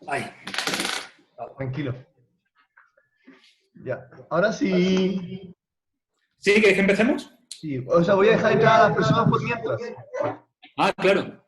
Ay, Tranquilo. Ya. Ahora sí. ¿sí? ¿Quieres que empecemos? Sí. O sea, voy a dejar entrar a las personas por mientras. Ah, claro.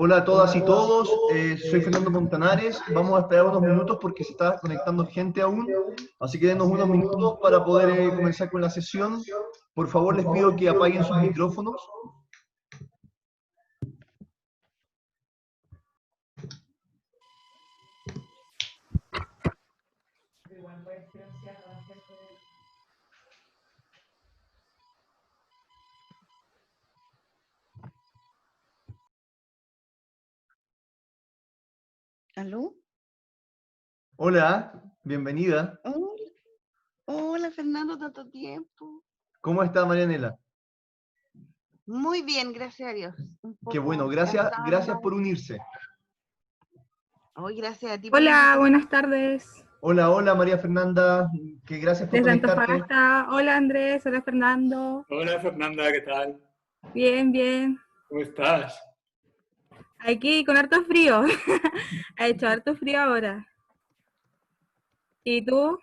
Hola a todas y todos, soy Fernando Montanares. Vamos a esperar unos minutos porque se está conectando gente aún, así que denos unos minutos para poder comenzar con la sesión. Por favor, les pido que apaguen sus micrófonos. ¿Aló? Hola, bienvenida. Hola, hola, Fernando, tanto tiempo. ¿Cómo está Marianela? Muy bien, gracias a Dios. Un Qué poco bueno, gracias, cansada gracias nomás. por unirse. Hoy gracias a ti por la Hola, invitación. buenas tardes. Hola, hola María Fernanda, que gracias por Desde conectarte. Antofagasta. Hola Andrés, hola Fernando. Hola, Fernanda, ¿qué tal? Bien, bien. ¿Cómo estás? Aquí con harto frío. Ha hecho harto frío ahora. ¿Y tú?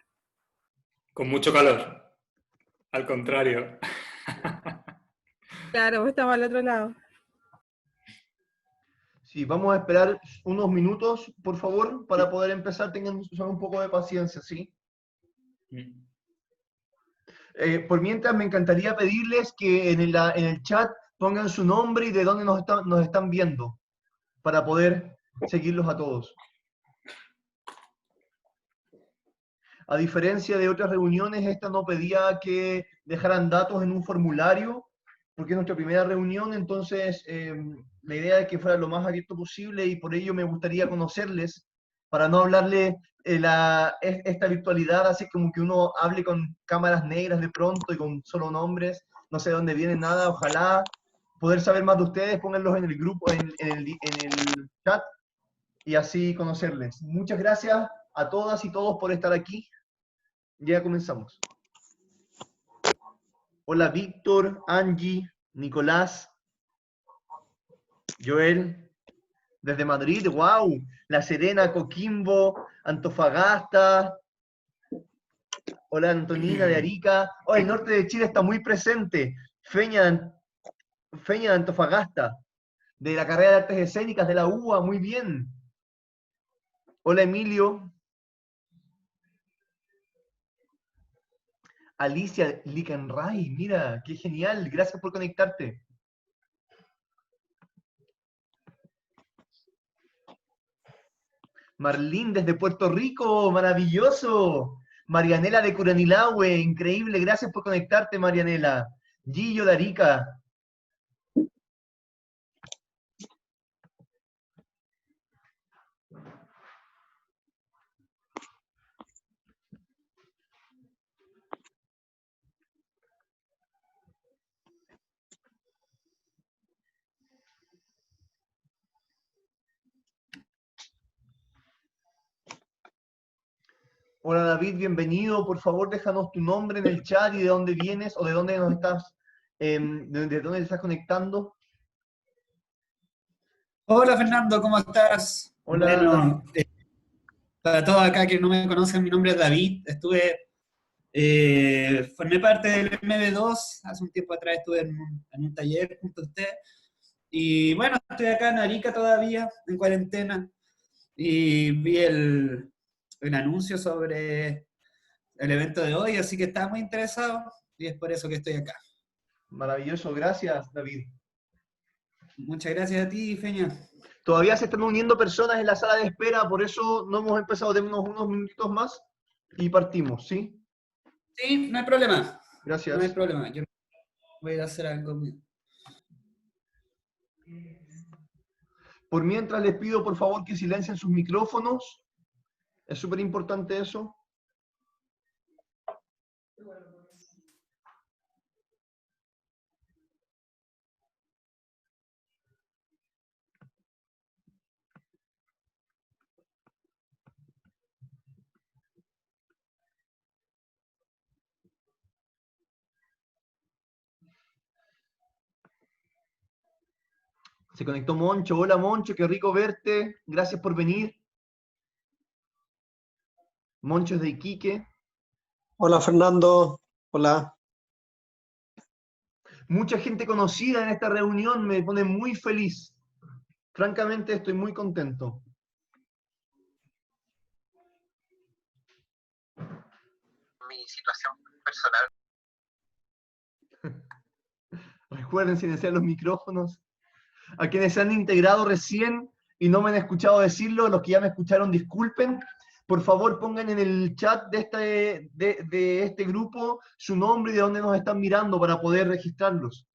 Con mucho calor. Al contrario. Claro, vos estamos al otro lado. Sí, vamos a esperar unos minutos, por favor, para poder empezar. Tengan un poco de paciencia, ¿sí? Por mientras, me encantaría pedirles que en el chat pongan su nombre y de dónde nos están viendo, para poder seguirlos a todos. A diferencia de otras reuniones, esta no pedía que dejaran datos en un formulario, porque es nuestra primera reunión, entonces la idea es que fuera lo más abierto posible y por ello me gustaría conocerles, para no hablarle esta virtualidad, así como que uno hable con cámaras negras de pronto y con solo nombres, no sé de dónde viene nada, ojalá poder saber más de ustedes, pónganlos en el grupo, en el chat, y así conocerles. Muchas gracias a todas y todos por estar aquí. Ya comenzamos. Hola Víctor, Angie, Nicolás, Joel, desde Madrid, wow, La Serena, Coquimbo, Antofagasta. Hola Antonina de Arica. Oh, el norte de Chile está muy presente. Feña de Antofagasta, de la carrera de artes escénicas de la UBA, muy bien. Hola Emilio. Alicia Licanray, mira, qué genial, gracias por conectarte. Marlín desde Puerto Rico, maravilloso. Marianela de Curanilahue, increíble, gracias por conectarte, Marianela. Gillo de Arica. Hola David, bienvenido. Por favor, déjanos tu nombre en el chat y de dónde vienes o de dónde nos estás, de dónde te estás conectando. Hola Fernando, ¿cómo estás? Hola David. Bueno, para todos acá que no me conocen, mi nombre es David. Formé parte del MB2, hace un tiempo atrás estuve en un taller junto a usted. Y bueno, estoy acá en Arica todavía, en cuarentena. Y vi el anuncio sobre el evento de hoy, así que estaba muy interesado y es por eso que estoy acá. Maravilloso, gracias David. Muchas gracias a ti, Feña. Todavía se están uniendo personas en la sala de espera, por eso no hemos empezado, démonos unos minutitos más y partimos, ¿sí? Sí, no hay problema. No hay Gracias. problema, yo voy a ir a hacer algo. Por mientras les pido por favor que silencien sus micrófonos. Es súper importante eso. Se conectó Moncho. Hola Moncho, qué rico verte. Gracias por venir. Moncho es de Iquique. Hola Fernando, hola. Mucha gente conocida en esta reunión, me pone muy feliz. Francamente estoy muy contento. Mi situación personal. Recuerden silenciar los micrófonos. A quienes se han integrado recién y no me han escuchado decirlo, los que ya me escucharon, disculpen. Por favor, pongan en el chat de este grupo su nombre y de dónde nos están mirando para poder registrarlos.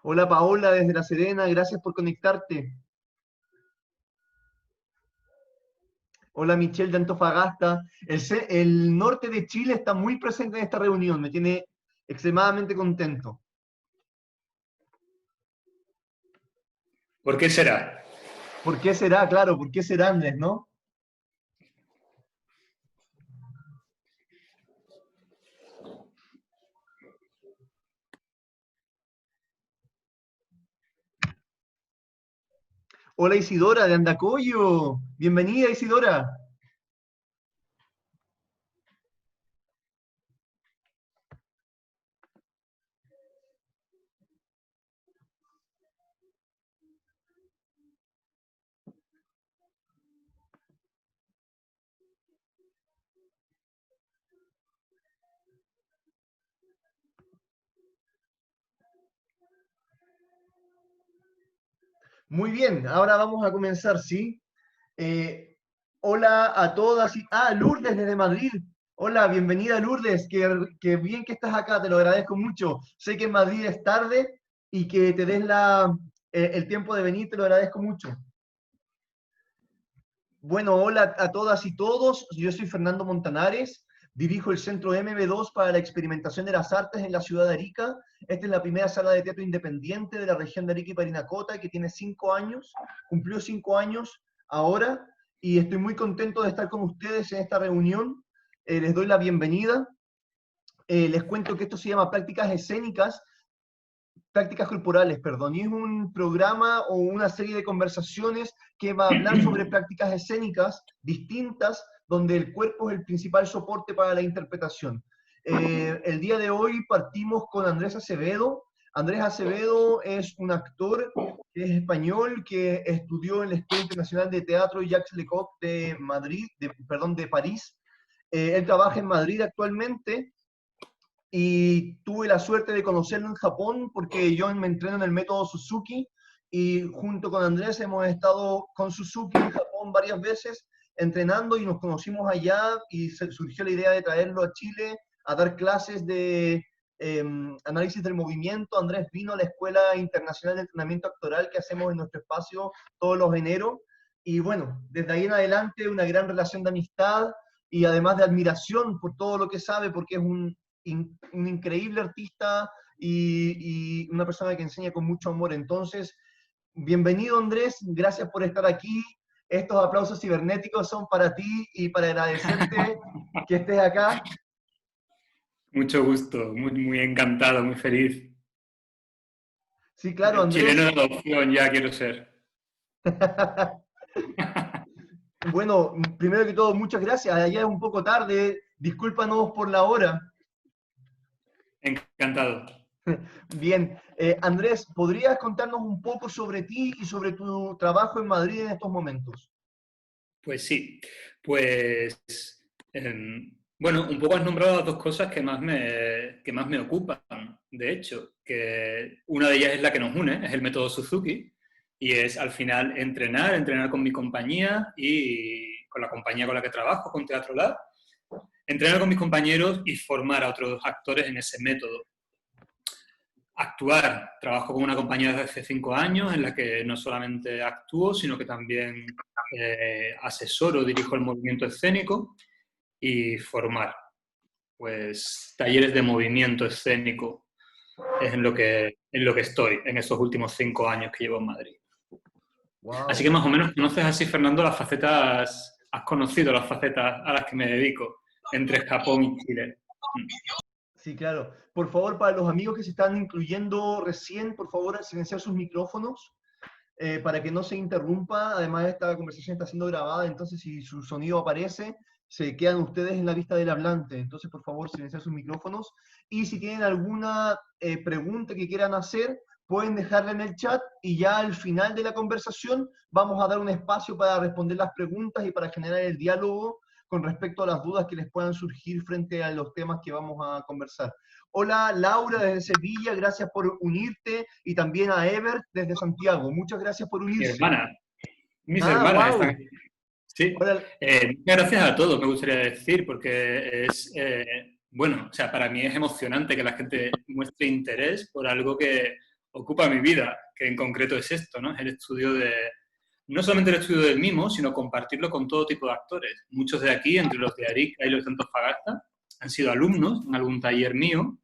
Hola Paola desde La Serena, gracias por conectarte. Hola Michelle de Antofagasta. El norte de Chile está muy presente en esta reunión, me tiene extremadamente contento. ¿Por qué será? ¿Por qué será? Claro, ¿por qué será Andrés, no? Hola Isidora de Andacollo. Bienvenida Isidora. Muy bien, ahora vamos a comenzar, ¿sí? Hola a todas. Lourdes desde Madrid. Hola, bienvenida Lourdes. Qué bien que estás acá, te lo agradezco mucho. Sé que en Madrid es tarde y que te des el tiempo de venir, te lo agradezco mucho. Bueno, hola a todas y todos. Yo soy Fernando Montanares. Dirijo el Centro MB2 para la Experimentación de las Artes en la ciudad de Arica. Esta es la primera sala de teatro independiente de la región de Arica y Parinacota, que tiene 5 años, cumplió 5 años ahora, y estoy muy contento de estar con ustedes en esta reunión. Les doy la bienvenida. Les cuento que esto se llama prácticas corporales, perdón, y es un programa o una serie de conversaciones que va a hablar sobre prácticas escénicas distintas, donde el cuerpo es el principal soporte para la interpretación. El día de hoy partimos con Andrés Acevedo. Andrés Acevedo es un actor que es español, que estudió en la Escuela Internacional de Teatro Jacques Lecoq de de París. Él trabaja en Madrid actualmente, y tuve la suerte de conocerlo en Japón porque yo me entreno en el método Suzuki y junto con Andrés hemos estado con Suzuki en Japón varias veces entrenando y nos conocimos allá y surgió la idea de traerlo a Chile a dar clases de análisis del movimiento. Andrés vino a la Escuela Internacional de Entrenamiento Actoral que hacemos en nuestro espacio todos los eneros y bueno, desde ahí en adelante una gran relación de amistad y además de admiración por todo lo que sabe porque es un increíble artista y una persona que enseña con mucho amor. Entonces, bienvenido Andrés, gracias por estar aquí. Estos aplausos cibernéticos son para ti y para agradecerte que estés acá. Mucho gusto, muy encantado, muy feliz. Sí, claro, Andrés. Chileno de adopción ya quiero ser. Bueno, primero que todo, muchas gracias. Allá es un poco tarde, discúlpanos por la hora. Encantado. Bien, Andrés, ¿podrías contarnos un poco sobre ti y sobre tu trabajo en Madrid en estos momentos? Pues sí, pues bueno, un poco has nombrado las dos cosas que más me ocupan, de hecho, que una de ellas es la que nos une, es el método Suzuki, y es al final entrenar con mi compañía y con la compañía con la que trabajo, con Teatro Lab, entrenar con mis compañeros y formar a otros actores en ese método. Actuar, trabajo con una compañía desde hace 5 años en la que no solamente actúo, sino que también asesoro, dirijo el movimiento escénico y formar, pues talleres de movimiento escénico es en lo que estoy en estos últimos 5 años que llevo en Madrid. Así Wow. que más o menos conoces así, Fernando, las facetas, has conocido las facetas a las que me dedico entre Japón y Chile. Sí, claro. Por favor, para los amigos que se están incluyendo recién, por favor, silenciar sus micrófonos para que no se interrumpa. Además, esta conversación está siendo grabada, entonces si su sonido aparece, se quedan ustedes en la vista del hablante. Entonces, por favor, silenciar sus micrófonos. Y si tienen alguna pregunta que quieran hacer, pueden dejarla en el chat y ya al final de la conversación vamos a dar un espacio para responder las preguntas y para generar el diálogo con respecto a las dudas que les puedan surgir frente a los temas que vamos a conversar. Hola Laura desde Sevilla, gracias por unirte, y también a Ever desde Santiago, muchas gracias por Mi unirse. hermana, mis Ah, hermanas wow. están aquí. Sí. Hola. Muchas gracias a todos, me gustaría decir, porque es, bueno, o sea, para mí es emocionante que la gente muestre interés por algo que ocupa mi vida, que en concreto es esto, ¿no? Es el estudio de, no solamente el estudio del mimo, sino compartirlo con todo tipo de actores. Muchos de aquí, entre los de Arica y los de Antofagasta, han sido alumnos en algún taller mío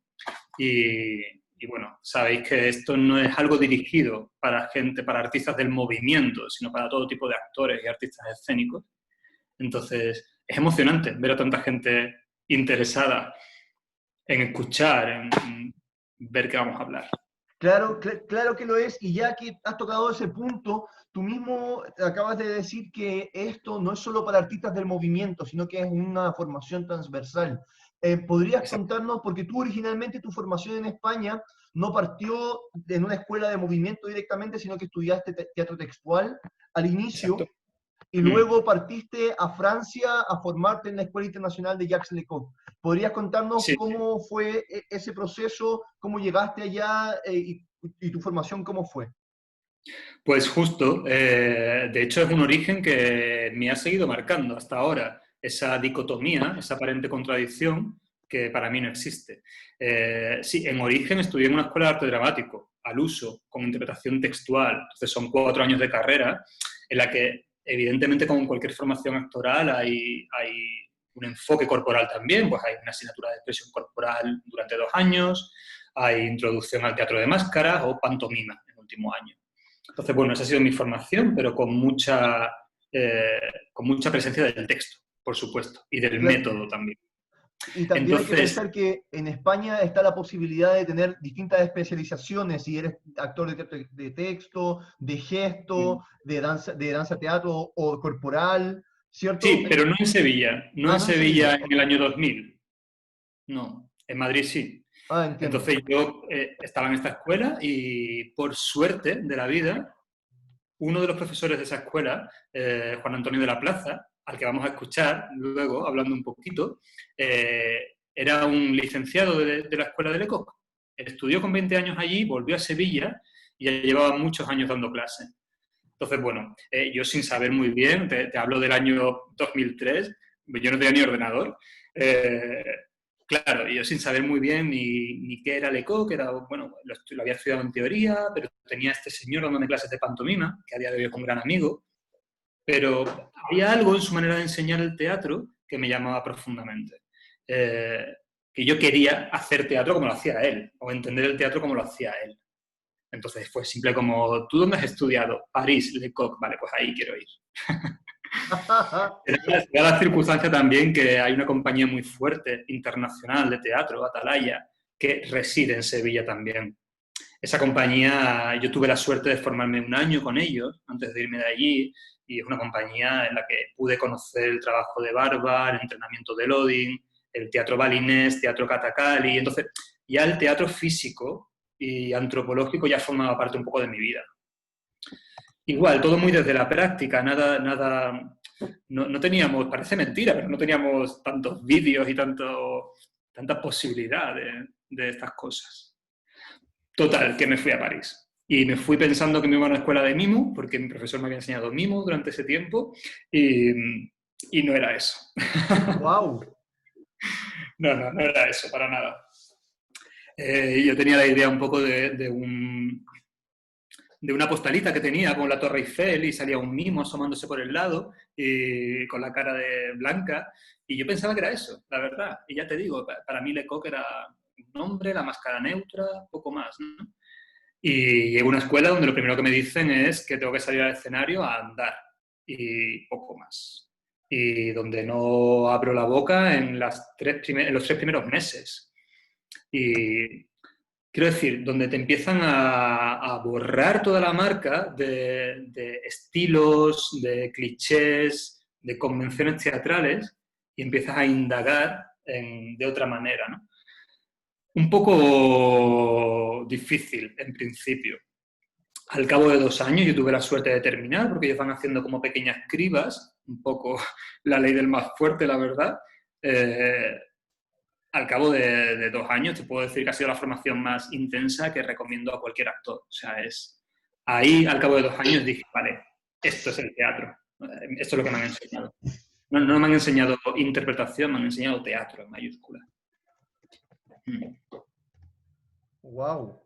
y bueno, sabéis que esto no es algo dirigido para gente, para artistas del movimiento, sino para todo tipo de actores y artistas escénicos. Entonces, es emocionante ver a tanta gente interesada en escuchar, en ver qué vamos a hablar. Claro, claro que lo es, y ya que has tocado ese punto, tú mismo acabas de decir que esto no es solo para artistas del movimiento, sino que es una formación transversal. ¿Podrías Exacto. contarnos, porque tú originalmente tu formación en España no partió en una escuela de movimiento directamente, sino que estudiaste teatro textual al inicio, Exacto. y luego partiste a Francia a formarte en la Escuela Internacional de Jacques Lecoq? ¿Podrías contarnos Sí, cómo fue ese proceso, cómo llegaste allá y tu formación cómo fue? pues justo, de hecho es un origen que me ha seguido marcando hasta ahora, esa dicotomía, esa aparente contradicción que para mí no existe. Sí, en origen estudié en una escuela de arte dramático, al uso, con interpretación textual, entonces son 4 años de carrera en la que evidentemente como en cualquier formación actoral hay un enfoque corporal también, pues hay una asignatura de expresión corporal durante 2 años, hay introducción al teatro de máscaras o pantomima en el último año. Entonces, bueno, esa ha sido mi formación, pero con mucha presencia del texto, por supuesto, y del Claro. método también. Y también hay que Entonces, pensar que en España está la posibilidad de tener distintas especializaciones, si eres actor de texto, de gesto, de danza teatro o corporal, ¿cierto? sí, pero no en Sevilla, no Ah, en no en Sevilla. Sevilla en el año 2000, no, en Madrid sí. Ah, entiendo. Entonces yo estaba en esta escuela y por suerte de la vida, uno de los profesores de esa escuela, Juan Antonio de la Plaza, al que vamos a escuchar luego, hablando un poquito, era un licenciado de la escuela de Lecoq. Estudió con 20 años allí, volvió a Sevilla y ya llevaba muchos años dando clases. Entonces, bueno, yo sin saber muy bien, te hablo del año 2003, yo no tenía ni ordenador, eh, claro, yo sin saber muy bien ni qué era Lecoq, que era, bueno, lo había estudiado en teoría, pero tenía este señor dándome clases de pantomima, que a día de hoy es un gran amigo, pero había algo en su manera de enseñar el teatro que me llamaba profundamente. Que yo quería hacer teatro como lo hacía él, o entender el teatro como lo hacía él. Entonces fue simple como, ¿tú dónde has estudiado? París, Lecoq, vale, pues ahí quiero ir. Era la circunstancia también que hay una compañía muy fuerte, internacional de teatro, Atalaya, que reside en Sevilla también. Esa compañía, yo tuve la suerte de formarme 1 año con ellos antes de irme de allí, y es una compañía en la que pude conocer el trabajo de Barba, el entrenamiento de Lodin, el teatro balinés, teatro Katakali. Entonces, ya el teatro físico y antropológico ya formaba parte un poco de mi vida. Igual, todo muy desde la práctica, no teníamos, parece mentira, pero no teníamos tantos vídeos y tanta posibilidad de estas cosas. Total, que me fui a París. Y me fui pensando que me iba a una escuela de mimo, porque mi profesor me había enseñado mimo durante ese tiempo, y no era eso. ¡Wow! No era eso, para nada. Yo tenía la idea un poco de una postalita que tenía con la Torre Eiffel y salía un mimo asomándose por el lado y con la cara de blanca, y yo pensaba que era eso, la verdad. Y ya te digo, para mí Lecoq era un nombre, la máscara neutra, poco más, ¿no? Y llego a una escuela donde lo primero que me dicen es que tengo que salir al escenario a andar y poco más. Y donde no abro la boca en los 3 primeros meses. Y quiero decir, donde te empiezan a borrar toda la marca de estilos, de clichés, de convenciones teatrales y empiezas a indagar de otra manera, ¿no? Un poco difícil en principio. Al cabo de 2 años yo tuve la suerte de terminar, porque ellos van haciendo como pequeñas cribas, un poco la ley del más fuerte, la verdad. Al cabo de 2 años te puedo decir que ha sido la formación más intensa que recomiendo a cualquier actor. O sea, ahí al cabo de 2 años dije, vale, esto es el teatro. Esto es lo que me han enseñado. No me han enseñado interpretación, me han enseñado teatro en mayúscula. Wow.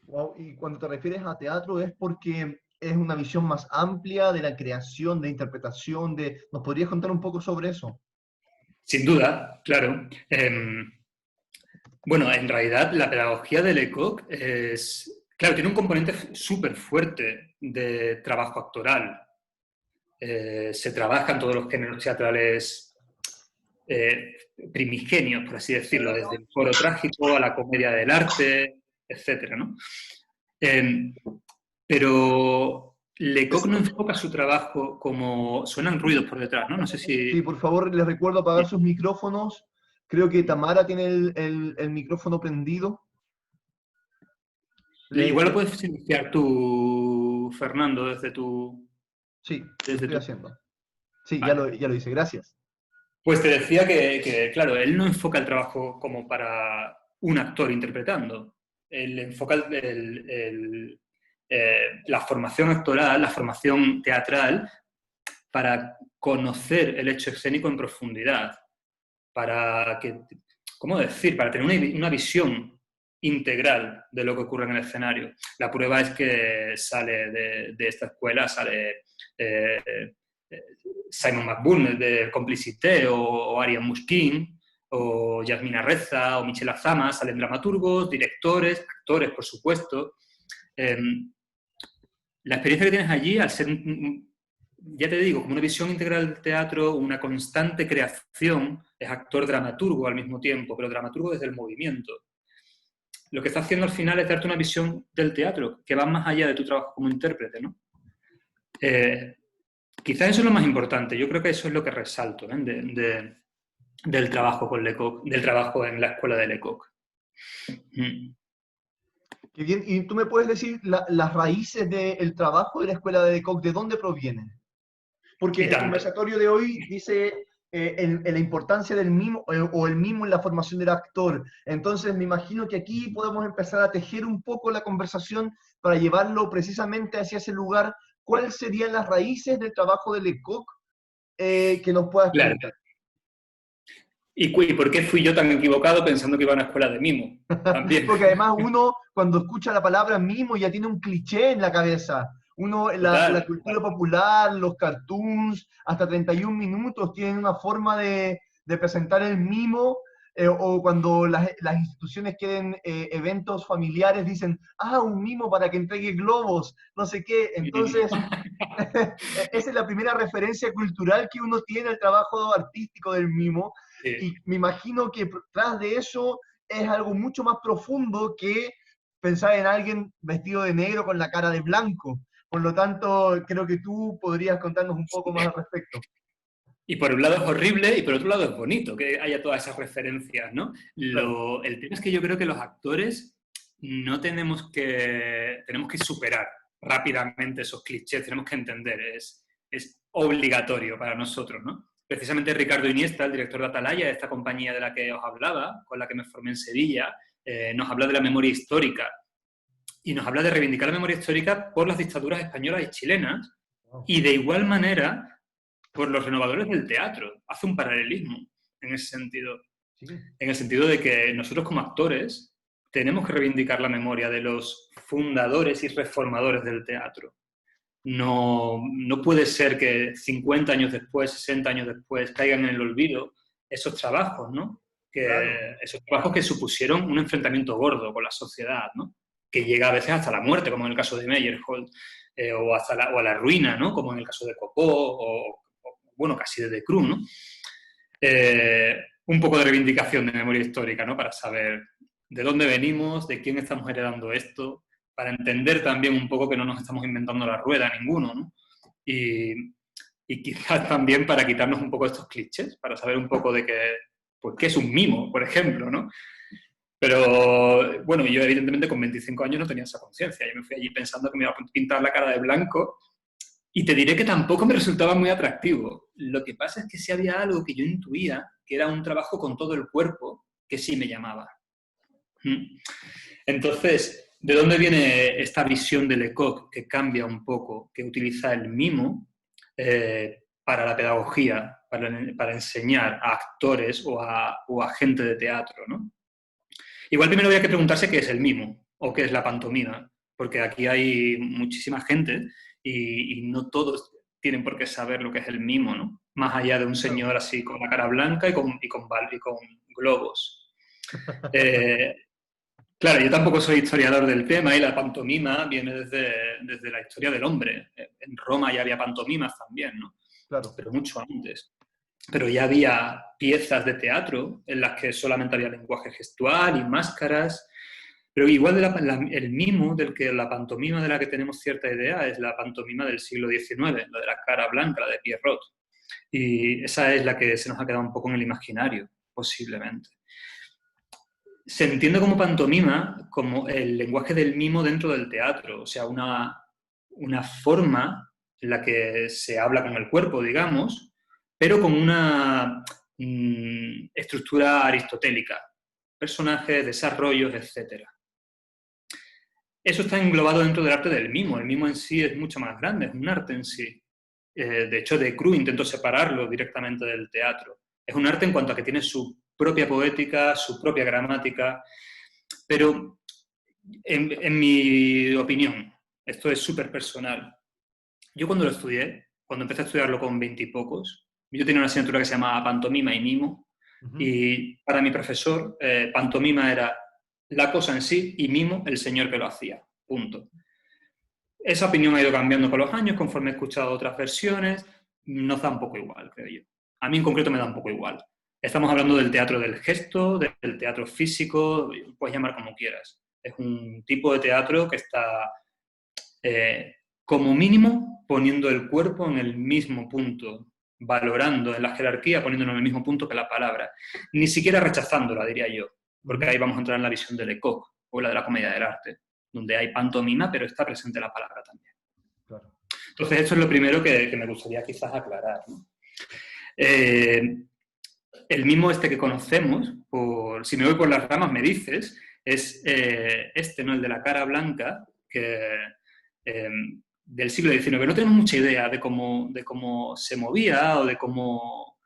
Wow. Y cuando te refieres a teatro es porque es una visión más amplia de la creación, de interpretación, ¿nos podrías contar un poco sobre eso? Sin duda, claro. Bueno, en realidad la pedagogía de Lecoq claro, tiene un componente súper fuerte de trabajo actoral. Se trabajan todos los géneros teatrales primigenios, por así decirlo, desde el coro trágico a la comedia del arte, etcétera, ¿no? Pero Lecoq no enfoca su trabajo como... Suenan ruidos por detrás, ¿no? No sé si... Sí, por favor, les recuerdo apagar sus micrófonos. Creo que Tamara tiene el micrófono prendido. Igual lo puedes silenciar tú, Fernando, desde tu... Sí, desde estoy tu... haciendo. Sí, Vale. ya lo hice, gracias. Pues te decía que, claro, él no enfoca el trabajo como para un actor interpretando. Él enfoca la formación actoral, la formación teatral, para conocer el hecho escénico en profundidad, para que, ¿cómo decir? Para tener una visión integral de lo que ocurre en el escenario. La prueba es que sale de esta escuela, sale Simon McBurney de Complicité, o Ariane Muschkin, o Yasmina Reza, o Michelle Azama, salen dramaturgos, directores, actores, por supuesto. La experiencia que tienes allí, al ser, ya te digo, como una visión integral del teatro, una constante creación, es actor-dramaturgo al mismo tiempo, pero dramaturgo desde el movimiento. Lo que está haciendo al final es darte una visión del teatro que va más allá de tu trabajo como intérprete, ¿no? Quizás eso es lo más importante. Yo creo que eso es lo que resalto, ¿eh? Del trabajo con Lecoq, del trabajo en la escuela de Lecoq. Qué bien. ¿Y tú me puedes decir las raíces del trabajo de la escuela de Lecoq, de dónde provienen? Porque el conversatorio de hoy dice en la importancia del mimo o el mimo en la formación del actor. Entonces me imagino que aquí podemos empezar a tejer un poco la conversación para llevarlo precisamente hacia ese lugar. ¿Cuáles serían las raíces del trabajo de Lecoq que nos puedas comentar? ¿Y por qué fui yo tan equivocado pensando que iba a una escuela de mimo? También. Porque además uno, cuando escucha la palabra mimo, ya tiene un cliché en la cabeza. Uno, la cultura popular, los cartoons, hasta 31 minutos tienen una forma de presentar el mimo, o cuando las instituciones quieren eventos familiares, dicen, un mimo para que entregue globos, no sé qué. Entonces, esa es la primera referencia cultural que uno tiene al trabajo artístico del mimo. Sí. Y me imagino que tras de eso es algo mucho más profundo que pensar en alguien vestido de negro con la cara de blanco. Por lo tanto, creo que tú podrías contarnos un poco más al respecto. Y por un lado es horrible y por otro lado es bonito que haya todas esas referencias, ¿no? Claro. El tema es que yo creo que los actores no tenemos que superar rápidamente esos clichés, tenemos que entender, es obligatorio para nosotros, ¿no? Precisamente Ricardo Iniesta, el director de Atalaya, esta compañía de la que os hablaba, con la que me formé en Sevilla, nos habla de la memoria histórica y nos habla de reivindicar la memoria histórica por las dictaduras españolas y chilenas y de igual manera por los renovadores del teatro. Hace un paralelismo en ese sentido. Sí. En el sentido de que nosotros como actores tenemos que reivindicar la memoria de los fundadores y reformadores del teatro. No puede ser que 50 años después, 60 años después, caigan en el olvido esos trabajos, ¿no? Claro. Esos trabajos que supusieron un enfrentamiento gordo con la sociedad, ¿no? Que llega a veces hasta la muerte, como en el caso de Meyerhold, o a la ruina, ¿no? Como en el caso de Copó, o bueno, casi de Cruz, ¿no? Un poco de reivindicación de memoria histórica, ¿no? Para saber de dónde venimos, de quién estamos heredando esto, para entender también un poco que no nos estamos inventando la rueda ninguno, ¿no? Y quizás también para quitarnos un poco estos clichés, para saber un poco de pues, qué es un mimo, por ejemplo, ¿no? Pero, bueno, yo evidentemente con 25 años no tenía esa conciencia. Yo me fui allí pensando que me iba a pintar la cara de blanco y te diré que tampoco me resultaba muy atractivo. Lo que pasa es que sí había algo que yo intuía, que era un trabajo con todo el cuerpo, que sí me llamaba. Entonces, ¿de dónde viene esta visión de Lecoq que cambia un poco, que utiliza el mimo para la pedagogía, para enseñar a actores o a gente de teatro, ¿no? Igual primero habría que preguntarse qué es el mimo o qué es la pantomima, porque aquí hay muchísima gente y no todos tienen por qué saber lo que es el mimo, ¿no? Más allá de un señor así con la cara blanca y con globos. Claro, yo tampoco soy historiador del tema y la pantomima viene desde la historia del hombre. En Roma ya había pantomimas también, ¿no? Claro. Pero mucho antes. Pero ya había piezas de teatro en las que solamente había lenguaje gestual y máscaras. Pero igual el mimo, la pantomima de la que tenemos cierta idea, es la pantomima del siglo XIX, la de la cara blanca, la de Pierrot. Y esa es la que se nos ha quedado un poco en el imaginario, posiblemente. Se entiende como pantomima como el lenguaje del mimo dentro del teatro, o sea, una forma en la que se habla con el cuerpo, digamos, pero con una estructura aristotélica, personajes, desarrollos, etc. Eso está englobado dentro del arte del mimo. El mimo en sí es mucho más grande, es un arte en sí. De hecho, de Cruz intentó separarlo directamente del teatro. Es un arte en cuanto a que tiene su propia poética, su propia gramática, pero en mi opinión, esto es súper personal. Yo cuando lo estudié, cuando empecé a estudiarlo con 20 y pocos, yo tenía una asignatura que se llamaba pantomima y mimo, y para mi profesor, pantomima era la cosa en sí y mimo el señor que lo hacía, punto. Esa opinión ha ido cambiando con los años, conforme he escuchado otras versiones, nos da un poco igual, creo yo. A mí en concreto me da un poco igual. Estamos hablando del teatro del gesto, del teatro físico, puedes llamar como quieras. Es un tipo de teatro que está, como mínimo, poniendo el cuerpo en el mismo punto, valorando en la jerarquía, poniéndolo en el mismo punto que la palabra. Ni siquiera rechazándola, diría yo, porque ahí vamos a entrar en la visión de Lecoq, o la de la comedia del arte, donde hay pantomima, pero está presente la palabra también. Claro. Entonces, esto es lo primero que me gustaría quizás aclarar, ¿no? El mimo este que conocemos, si me voy por las ramas me dices, es ¿no? El de la cara blanca, del siglo XIX. No tenemos mucha idea de cómo se movía o de cómo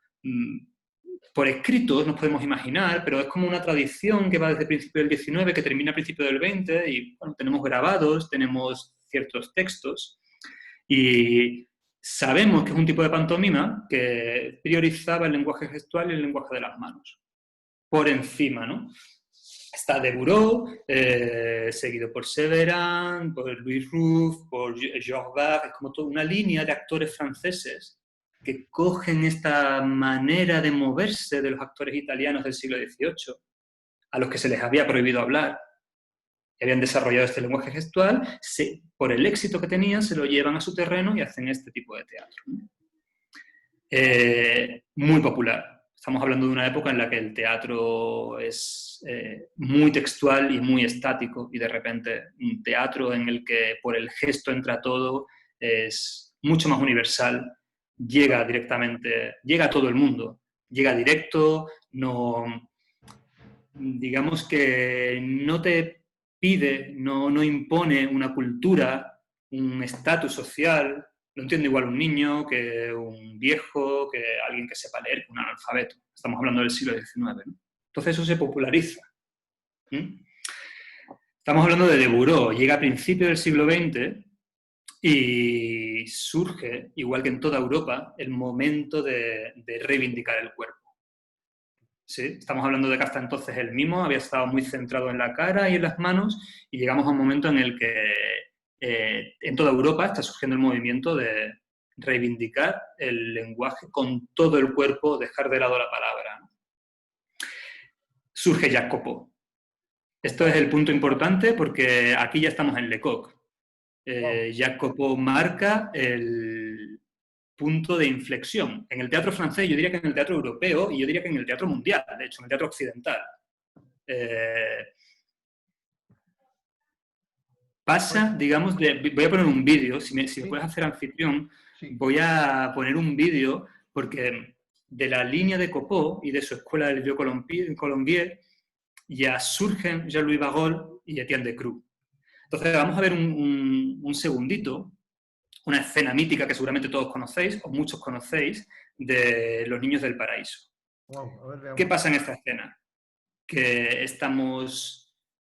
por escritos nos podemos imaginar, pero es como una tradición que va desde el principio del XIX, que termina a principio del XX, y bueno, tenemos grabados, tenemos ciertos textos, y sabemos que es un tipo de pantomima que priorizaba el lenguaje gestual y el lenguaje de las manos, por encima, ¿no? Está Deburau, seguido por Severin, por Louis Ruff, por Georges Bach, es como toda una línea de actores franceses que cogen esta manera de moverse de los actores italianos del siglo XVIII, a los que se les había prohibido hablar, que habían desarrollado este lenguaje gestual, por el éxito que tenían, se lo llevan a su terreno y hacen este tipo de teatro. Muy popular. Estamos hablando de una época en la que el teatro es muy textual y muy estático, y de repente un teatro en el que por el gesto entra todo es mucho más universal, llega directamente, llega a todo el mundo, llega directo, no, digamos que no te pide, no impone una cultura, un estatus social. Lo entiende igual un niño que un viejo, que alguien que sepa leer, que un analfabeto. Estamos hablando del siglo XIX, ¿no? Entonces eso se populariza. Estamos hablando de Deburau, llega a principios del siglo XX y surge, igual que en toda Europa, el momento de reivindicar el cuerpo. ¿Sí? Estamos hablando de que hasta entonces él mismo había estado muy centrado en la cara y en las manos, y llegamos a un momento en el que en toda Europa está surgiendo el movimiento de reivindicar el lenguaje con todo el cuerpo, dejar de lado la palabra. Surge Jacques Copeau. Esto es el punto importante porque aquí ya estamos en Lecoq. Jacques Copeau marca el punto de inflexión. En el teatro francés, yo diría que en el teatro europeo, y yo diría que en el teatro mundial, de hecho, en el teatro occidental. Pasa, digamos, voy a poner un vídeo, si me puedes hacer anfitrión, voy a poner un vídeo, porque de la línea de Copeau y de su escuela del Vieux Colombier ya surgen Jean-Louis Barrault y Etienne Decroux. Entonces vamos a ver un segundito, una escena mítica que seguramente todos conocéis, o muchos conocéis, de Los Niños del Paraíso. Wow, a ver, veamos. ¿Qué pasa en esta escena? Que estamos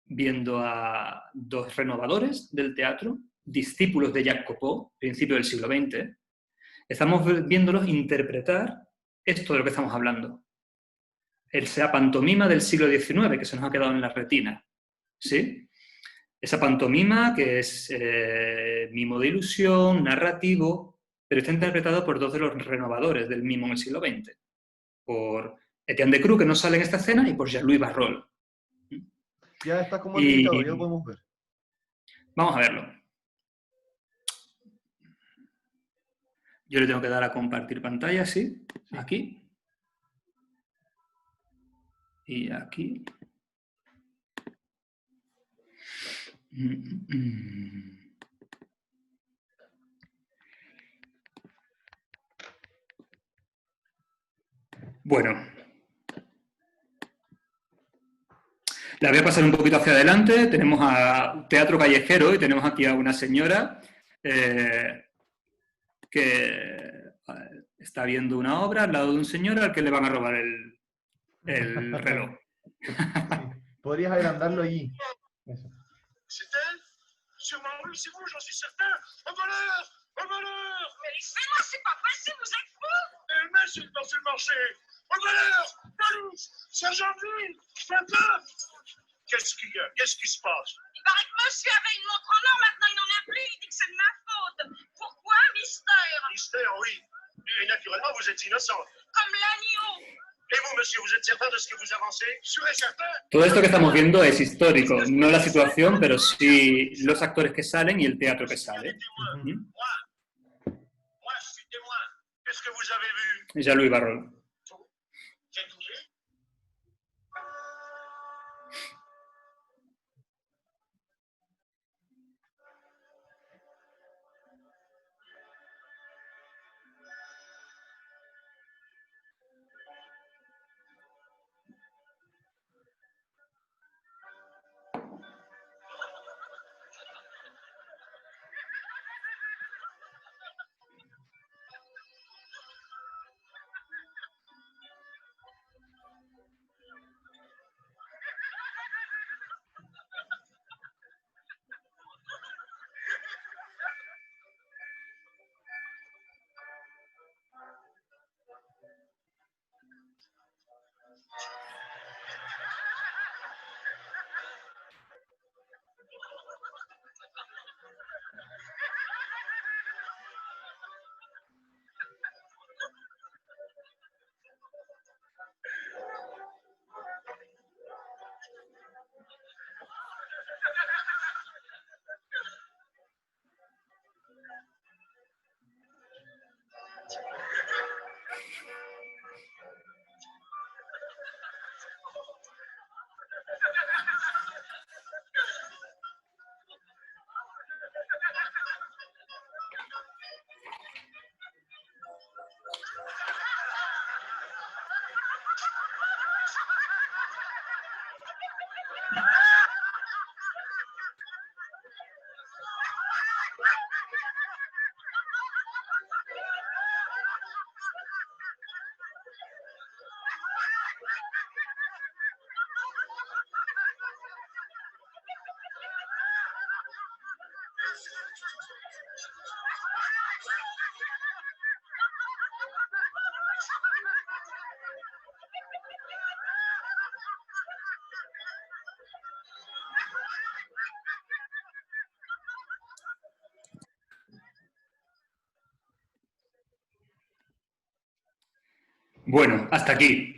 viendo a dos renovadores del teatro, discípulos de Jacques Copeau, principio del siglo XX. Estamos viéndolos interpretar esto de lo que estamos hablando. Esa pantomima del siglo XIX que se nos ha quedado en la retina. ¿Sí? Esa pantomima que es mimo de ilusión, narrativo, pero está interpretado por dos de los renovadores del mimo en el siglo XX. Por Etienne Decroux, que no sale en esta escena, y por Jean-Louis Barrault. Ya está como habilitado, ya lo podemos ver. Vamos a verlo. Yo le tengo que dar a compartir pantalla, ¿sí? Aquí. Y aquí. Bueno. La voy a pasar un poquito hacia adelante. Tenemos a teatro callejero y tenemos aquí a una señora que está viendo una obra al lado de un señor al que le van a robar el reloj. Sí. Podrías agrandarlo allí. Eso. C'est elle? Sûrement oui, c'est vous, j'en suis certain. Un voleur! Un voleur! Mais laissez-moi, c'est pas possible, vous êtes fous! Elle m'insulte dans le marché! Un voleur! Police! Sergent de ville! Fais peur! Qu'est-ce qu'il y a? Qu'est-ce qui se passe? Il paraît que monsieur avait une montre en or, maintenant il n'en a plus, il dit que c'est de ma faute. Pourquoi? Mystère! Mystère, oui. Et naturellement, vous êtes innocent. Comme l'agneau! Et vous, monsieur, vous êtes certain de ce que vous avancez? Sûr et certain? Todo esto que estamos viendo es histórico, no la situación, pero sí los actores que salen y el teatro que sale. Moi, je suis témoin. Qu'est-ce que vous avez vu? Jean-Louis Barrault. J'ai tout vu. Bueno, hasta aquí.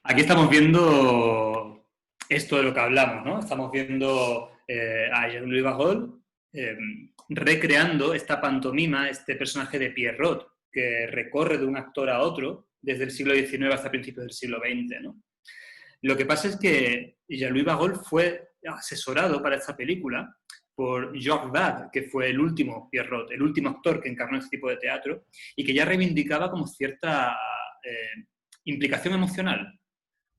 Aquí estamos viendo esto de lo que hablamos, ¿no? Estamos viendo a Jean-Louis Barrault recreando esta pantomima, este personaje de Pierrot, que recorre de un actor a otro desde el siglo XIX hasta principios del siglo XX, ¿no? Lo que pasa es que Jean-Louis Barrault fue asesorado para esta película por Georges Bad, que fue el último Pierrot, el último actor que encarnó este tipo de teatro y que ya reivindicaba como cierta implicación emocional.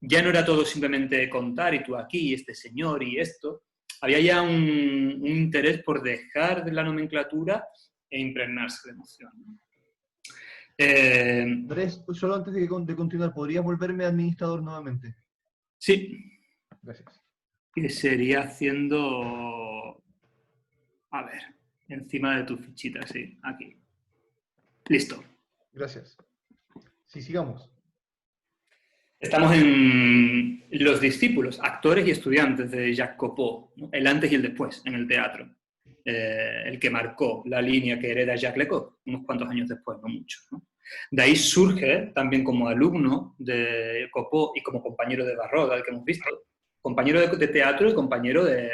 Ya no era todo simplemente contar y tú aquí, y este señor y esto. Había ya un interés por dejar de la nomenclatura e impregnarse de emoción. Andrés, solo antes de continuar, ¿podrías volverme administrador nuevamente? Sí. Gracias. Que sería haciendo... A ver, encima de tu fichita, sí, aquí. Listo. Gracias. Sí, sigamos. Estamos en los discípulos, actores y estudiantes de Jacques Copeau, ¿no? El antes y el después en el teatro. El que marcó la línea que hereda Jacques Lecoq, unos cuantos años después, no muchos, ¿no? De ahí surge, también como alumno de Copeau y como compañero de Barrault, al que hemos visto, compañero de teatro y compañero de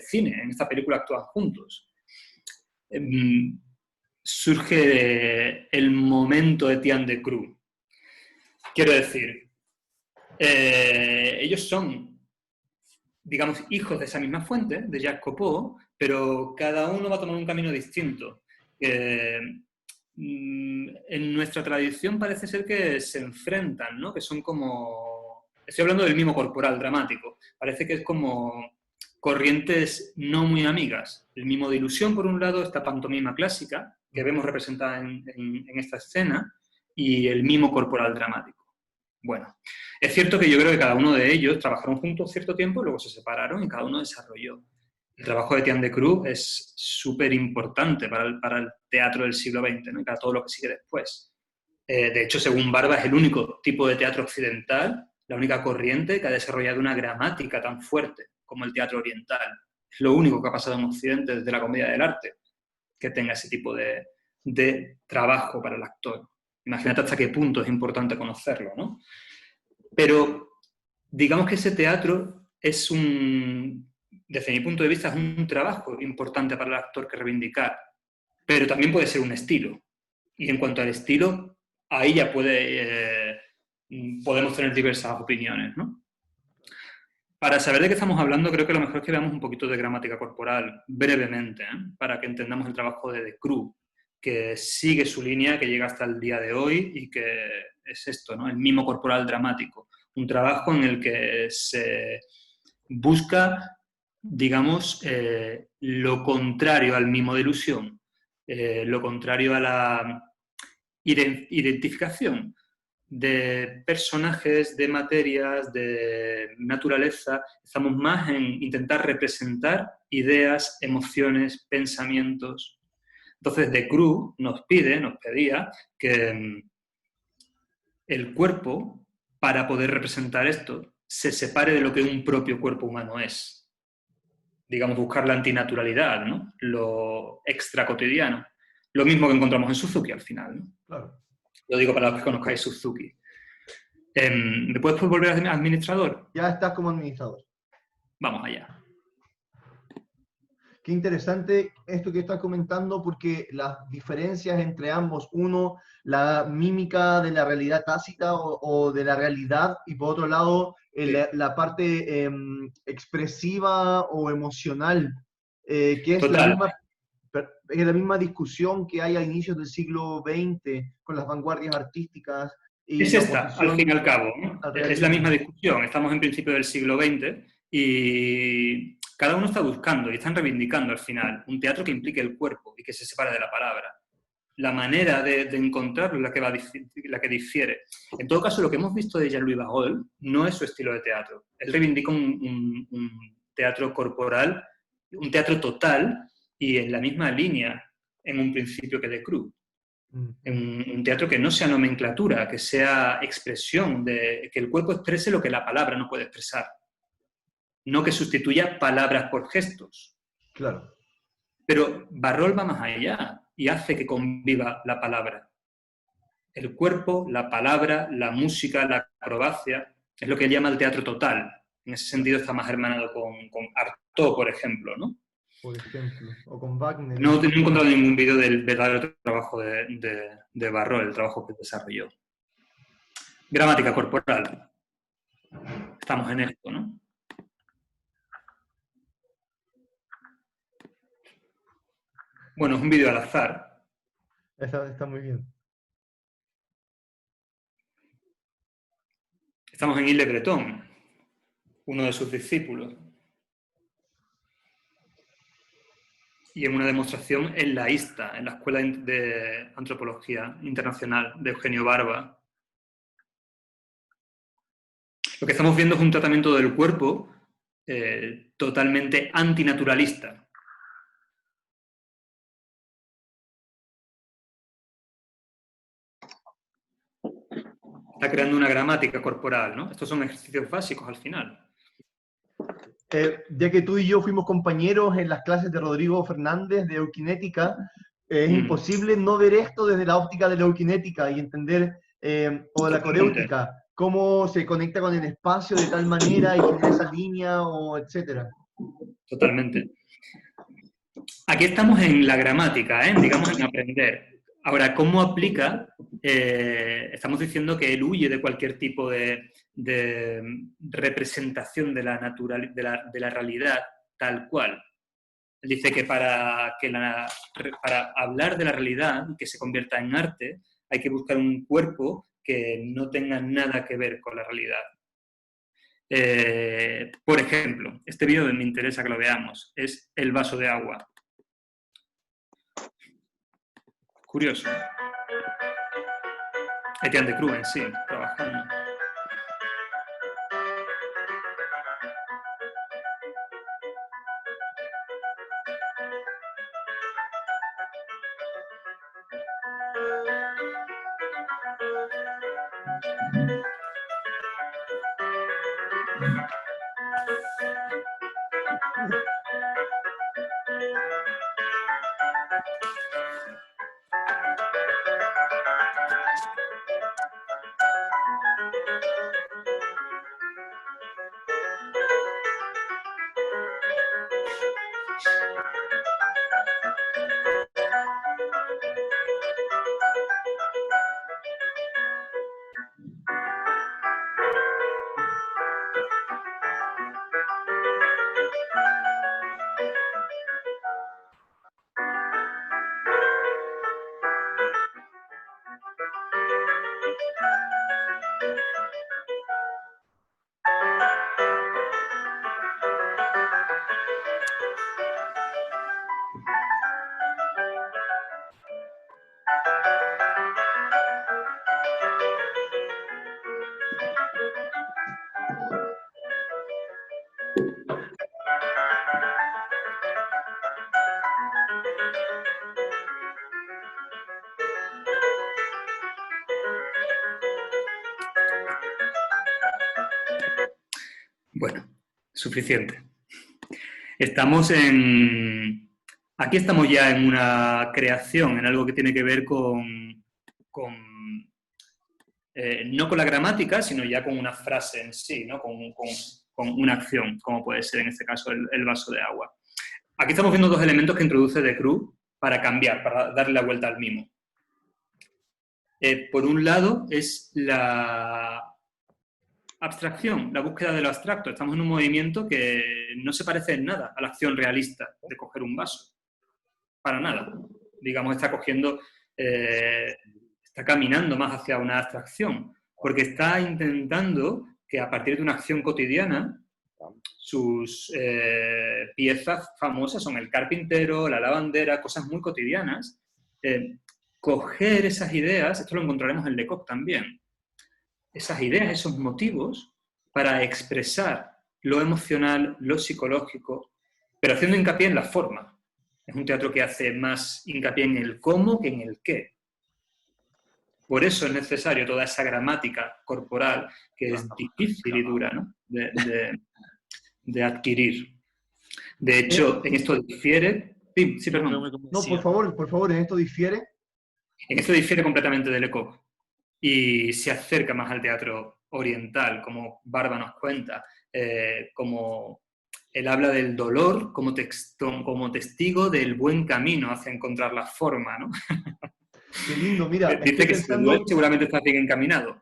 cine. En esta película actúan juntos. Surge el momento de Etienne de Cruz. Quiero decir, ellos son, digamos, hijos de esa misma fuente, de Jacques Copeau, pero cada uno va a tomar un camino distinto. En nuestra tradición parece ser que se enfrentan, ¿no? Que son como... Estoy hablando del mimo corporal dramático. Parece que es como corrientes no muy amigas. El mimo de ilusión, por un lado, esta pantomima clásica, que vemos representada en esta escena, y el mimo corporal dramático. Bueno, es cierto que yo creo que cada uno de ellos trabajaron juntos cierto tiempo, luego se separaron y cada uno desarrolló. El trabajo de Etienne de Cruz es súper importante para el teatro del siglo XX, ¿no? Y para todo lo que sigue después. De hecho, según Barba, es el único tipo de teatro occidental, la única corriente que ha desarrollado una gramática tan fuerte como el teatro oriental. Es lo único que ha pasado en Occidente desde la comedia del arte, que tenga ese tipo de trabajo para el actor. Imagínate hasta qué punto es importante conocerlo, ¿no? Pero digamos que ese teatro es desde mi punto de vista, es un trabajo importante para el actor que reivindicar, pero también puede ser un estilo. Y en cuanto al estilo, ahí ya podemos tener diversas opiniones, ¿no? Para saber de qué estamos hablando, creo que lo mejor es que veamos un poquito de gramática corporal, brevemente, para que entendamos el trabajo de Cruz, que sigue su línea, que llega hasta el día de hoy y que es esto, ¿no? El mimo corporal dramático. Un trabajo en el que se busca, digamos, lo contrario al mimo de ilusión, lo contrario a la identificación de personajes, de materias, de naturaleza. Estamos más en intentar representar ideas, emociones, pensamientos. Entonces, de Cruz nos pedía que el cuerpo, para poder representar esto, se separe de lo que un propio cuerpo humano es. Digamos, buscar la antinaturalidad, ¿no? Lo extracotidiano. Lo mismo que encontramos en Suzuki al final, ¿no? Claro. Lo digo para los que conozcáis Suzuki. ¿Me puedes volver a administrador? Ya estás como administrador. Vamos allá. Qué interesante esto que estás comentando, porque las diferencias entre ambos, uno, la mímica de la realidad tácita o de la realidad, y por otro lado, la parte expresiva o emocional, que es la misma discusión que hay a inicios del siglo XX con las vanguardias artísticas. Y es esta, al fin y al cabo, ¿no? Es la misma discusión. Estamos en principio del siglo XX y cada uno está buscando y están reivindicando al final un teatro que implique el cuerpo y que se separe de la palabra. La manera de encontrarlo es la que difiere. En todo caso, lo que hemos visto de Jean-Louis Barrault no es su estilo de teatro. Él reivindica un teatro corporal, un teatro total y en la misma línea en un principio que de Cruz. Un teatro que no sea nomenclatura, que sea expresión, que el cuerpo exprese lo que la palabra no puede expresar. No que sustituya palabras por gestos. Claro. Pero Barrault va más allá y hace que conviva la palabra. El cuerpo, la palabra, la música, la acrobacia, es lo que él llama el teatro total. En ese sentido está más hermanado con Artaud, por ejemplo, ¿no? Por ejemplo, o con Wagner. No he encontrado ningún vídeo del verdadero trabajo de Barrault, el trabajo que desarrolló. Gramática corporal. Estamos en esto, ¿no? Bueno, es un vídeo al azar. Está muy bien. Estamos en Ile Breton, uno de sus discípulos. Y en una demostración en la ISTA, en la Escuela de Antropología Internacional de Eugenio Barba. Lo que estamos viendo es un tratamiento del cuerpo totalmente antinaturalista. Está creando una gramática corporal, ¿no? Estos son ejercicios básicos al final. Ya que tú y yo fuimos compañeros en las clases de Rodrigo Fernández de eukinética, es imposible no ver esto desde la óptica de la eukinética y entender, o de la coréutica, cómo se conecta con el espacio de tal manera y genera esa línea, o etcétera. Totalmente. Aquí estamos en la gramática, digamos en aprender. Ahora, ¿cómo aplica? Estamos diciendo que él huye de cualquier tipo de representación de la realidad tal cual. Él dice que para hablar de la realidad y que se convierta en arte, hay que buscar un cuerpo que no tenga nada que ver con la realidad. Por ejemplo, este vídeo me interesa que lo veamos, es el vaso de agua. Curioso. Etienne de Cruen, sí, trabajando. Bueno, suficiente. Aquí estamos ya en una creación, en algo que tiene que ver no con la gramática, sino ya con una frase en sí, ¿no? Con una acción, como puede ser en este caso el vaso de agua. Aquí estamos viendo dos elementos que introduce Decroux para cambiar, para darle la vuelta al mimo. Por un lado es la abstracción, la búsqueda de lo abstracto. Estamos en un movimiento que no se parece en nada a la acción realista de coger un vaso. Para nada. Digamos, está caminando más hacia una abstracción, porque está intentando que a partir de una acción cotidiana, sus piezas famosas son el carpintero, la lavandera, cosas muy cotidianas, coger esas ideas, esto lo encontraremos en Lecoq también, esas ideas, esos motivos, para expresar lo emocional, lo psicológico, pero haciendo hincapié en la forma. Es un teatro que hace más hincapié en el cómo que en el qué. Por eso es necesario toda esa gramática corporal que es difícil y dura, ¿no? de adquirir. De hecho, en esto difiere... Sí, perdón. No, por favor, en esto difiere. En esto difiere completamente de Lecoq. y se acerca más al teatro oriental, como Barba nos cuenta, como él habla del dolor como testigo del buen camino hacia encontrar la forma, ¿no? Qué lindo, mira, Dice que si te duele, seguramente estás bien encaminado.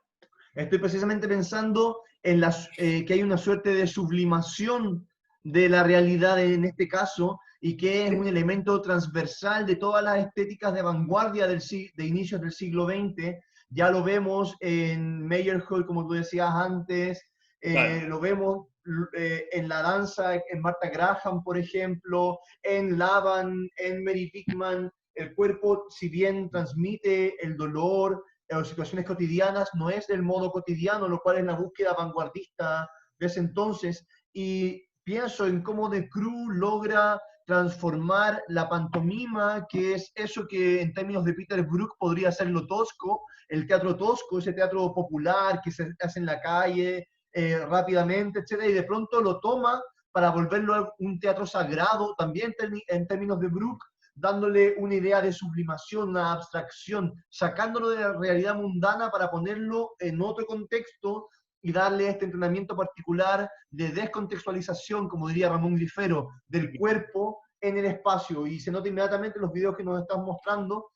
estoy precisamente pensando en que hay una suerte de sublimación de la realidad en este caso y que es un elemento transversal de todas las estéticas de vanguardia de inicios del siglo XX. Ya lo vemos en Meyerhold, como tú decías antes, Claro. lo vemos en la danza, en Martha Graham, por ejemplo, en Laban, en Mary Pickman. El cuerpo, si bien transmite el dolor, o situaciones cotidianas, no es del modo cotidiano, lo cual es la búsqueda vanguardista de ese entonces. Y pienso en cómo De Croo logra transformar la pantomima, que es eso que en términos de Peter Brook podría ser lo tosco, el teatro tosco, ese teatro popular que se hace en la calle rápidamente, etc. Y de pronto lo toma para volverlo a un teatro sagrado, también en términos de Brook, dándole una idea de sublimación, una abstracción, sacándolo de la realidad mundana para ponerlo en otro contexto y darle este entrenamiento particular de descontextualización, como diría Ramón Grifero, del cuerpo en el espacio. Y se nota inmediatamente en los videos que nos están mostrando.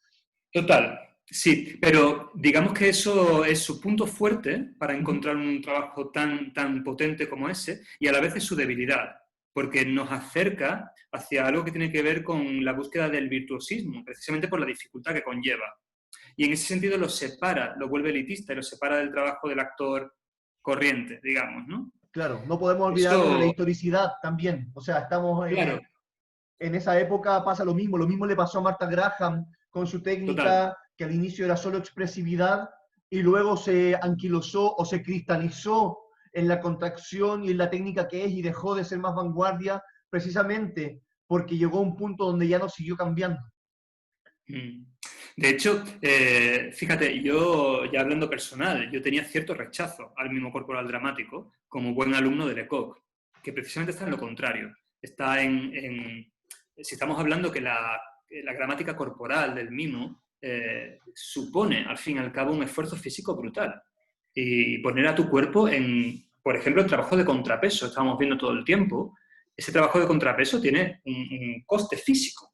Total, sí, pero digamos que eso es su punto fuerte para encontrar un trabajo tan, tan potente como ese, y a la vez es su debilidad, porque nos acerca hacia algo que tiene que ver con la búsqueda del virtuosismo, precisamente por la dificultad que conlleva. Y en ese sentido lo separa, lo vuelve elitista y lo separa del trabajo del actor corriente, digamos, ¿no? Claro, no podemos olvidarnos de la Eso, historicidad también. O sea, estamos claro, en esa época, pasa lo mismo le pasó a Martha Graham con su total. técnica, que al inicio era solo expresividad, y luego se anquilosó o se cristalizó en la contracción y en la técnica que es, y dejó de ser más vanguardia, precisamente porque llegó a un punto donde ya no siguió cambiando. De hecho, fíjate, yo ya hablando personal, yo tenía cierto rechazo al mimo corporal dramático como buen alumno de Lecoq, que precisamente está en lo contrario. Está si estamos hablando que la gramática corporal del mimo supone, al fin y al cabo, un esfuerzo físico brutal. Y poner a tu cuerpo en, por ejemplo, el trabajo de contrapeso, estamos viendo todo el tiempo, ese trabajo de contrapeso tiene un coste físico.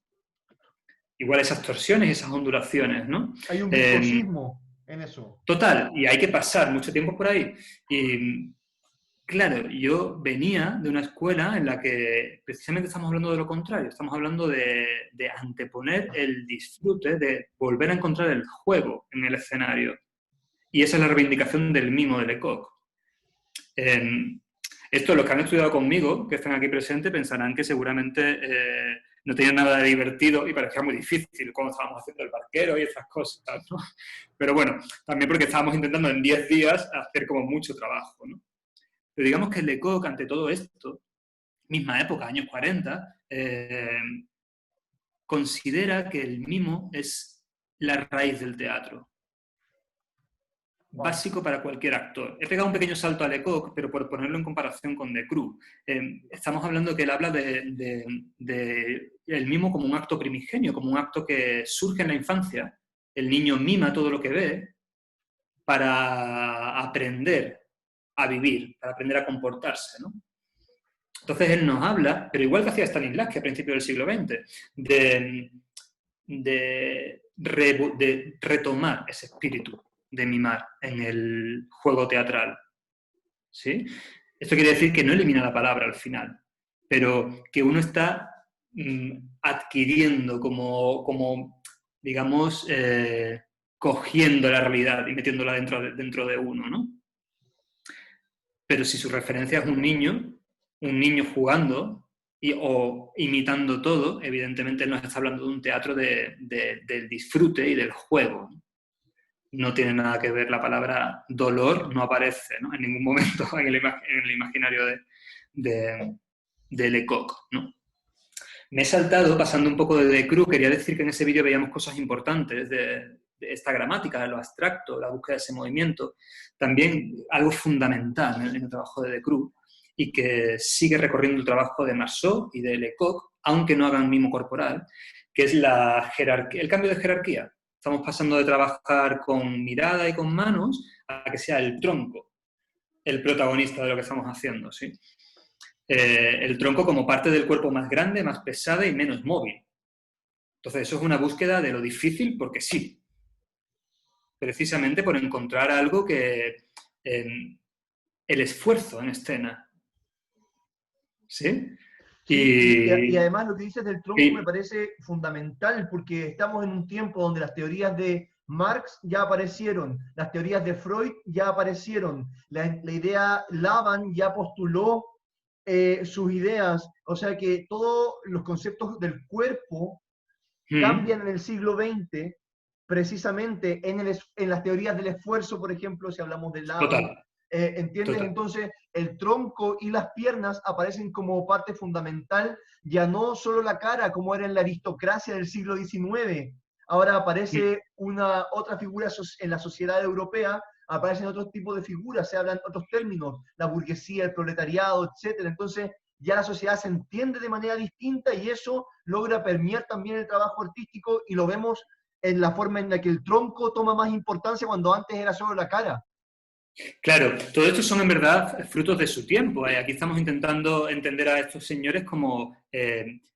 Igual esas torsiones y esas ondulaciones, ¿no? Hay un virtuosismo en eso. Total, y hay que pasar mucho tiempo por ahí. Y claro, yo venía de una escuela en la que precisamente estamos hablando de lo contrario, estamos hablando de anteponer el disfrute, de volver a encontrar el juego en el escenario. Y esa es la reivindicación del mimo de Lecoq. Esto, los que han estudiado conmigo, que están aquí presentes, pensarán que seguramente no tenía nada de divertido y parecía muy difícil cuando estábamos haciendo el barquero y esas cosas, ¿no? Pero bueno, también porque estábamos intentando en 10 días hacer como mucho trabajo, ¿no? Pero digamos que Lecoq, ante todo esto, misma época, años 40, considera que el mimo es la raíz del teatro. Básico para cualquier actor. He pegado un pequeño salto a Lecoq, pero por ponerlo en comparación con De Croo. Estamos hablando que él habla de el mimo como un acto primigenio, como un acto que surge en la infancia. El niño mima todo lo que ve para aprender a vivir, para aprender a comportarse, ¿no? Entonces él nos habla, pero igual que hacía Stanislavski a principios del siglo XX, de retomar ese espíritu de mimar en el juego teatral. ¿Sí? Esto quiere decir que no elimina la palabra al final, pero que uno está adquiriendo como digamos, cogiendo la realidad y metiéndola dentro de uno, ¿no? Pero si su referencia es un niño jugando o imitando todo, evidentemente él nos está hablando de un teatro del disfrute y del juego. No tiene nada que ver, la palabra dolor no aparece, ¿no? En ningún momento en el imaginario de Lecoq, ¿no? Me he saltado, pasando un poco de Croo, quería decir que en ese vídeo veíamos cosas importantes de esta gramática, de lo abstracto, la búsqueda de ese movimiento, también algo fundamental en el trabajo de Croo y que sigue recorriendo el trabajo de Marceau y de Lecoq, aunque no hagan mimo corporal, que es el cambio de jerarquía. Estamos pasando de trabajar con mirada y con manos a que sea el tronco el protagonista de lo que estamos haciendo, ¿sí? El tronco como parte del cuerpo más grande, más pesada y menos móvil. Entonces, eso es una búsqueda de lo difícil porque sí. Precisamente por encontrar algo que... el esfuerzo en escena. ¿Sí? Sí, y Y además lo que dices del tronco me parece fundamental porque estamos en un tiempo donde las teorías de Marx ya aparecieron, las teorías de Freud ya aparecieron, la idea Laban ya postuló sus ideas, o sea que todos los conceptos del cuerpo cambian en el siglo XX precisamente en las teorías del esfuerzo, por ejemplo, si hablamos de Laban. total. ¿Entiendes? Total. Entonces, el tronco y las piernas aparecen como parte fundamental, ya no solo la cara, como era en la aristocracia del siglo XIX. Ahora aparece una otra figura en la sociedad europea, aparecen otros tipos de figuras, se hablan otros términos, la burguesía, el proletariado, etc. Entonces, ya la sociedad se entiende de manera distinta y eso logra permear también el trabajo artístico y lo vemos en la forma en la que el tronco toma más importancia cuando antes era solo la cara. Claro, todo esto son en verdad frutos de su tiempo. Aquí estamos intentando entender a estos señores como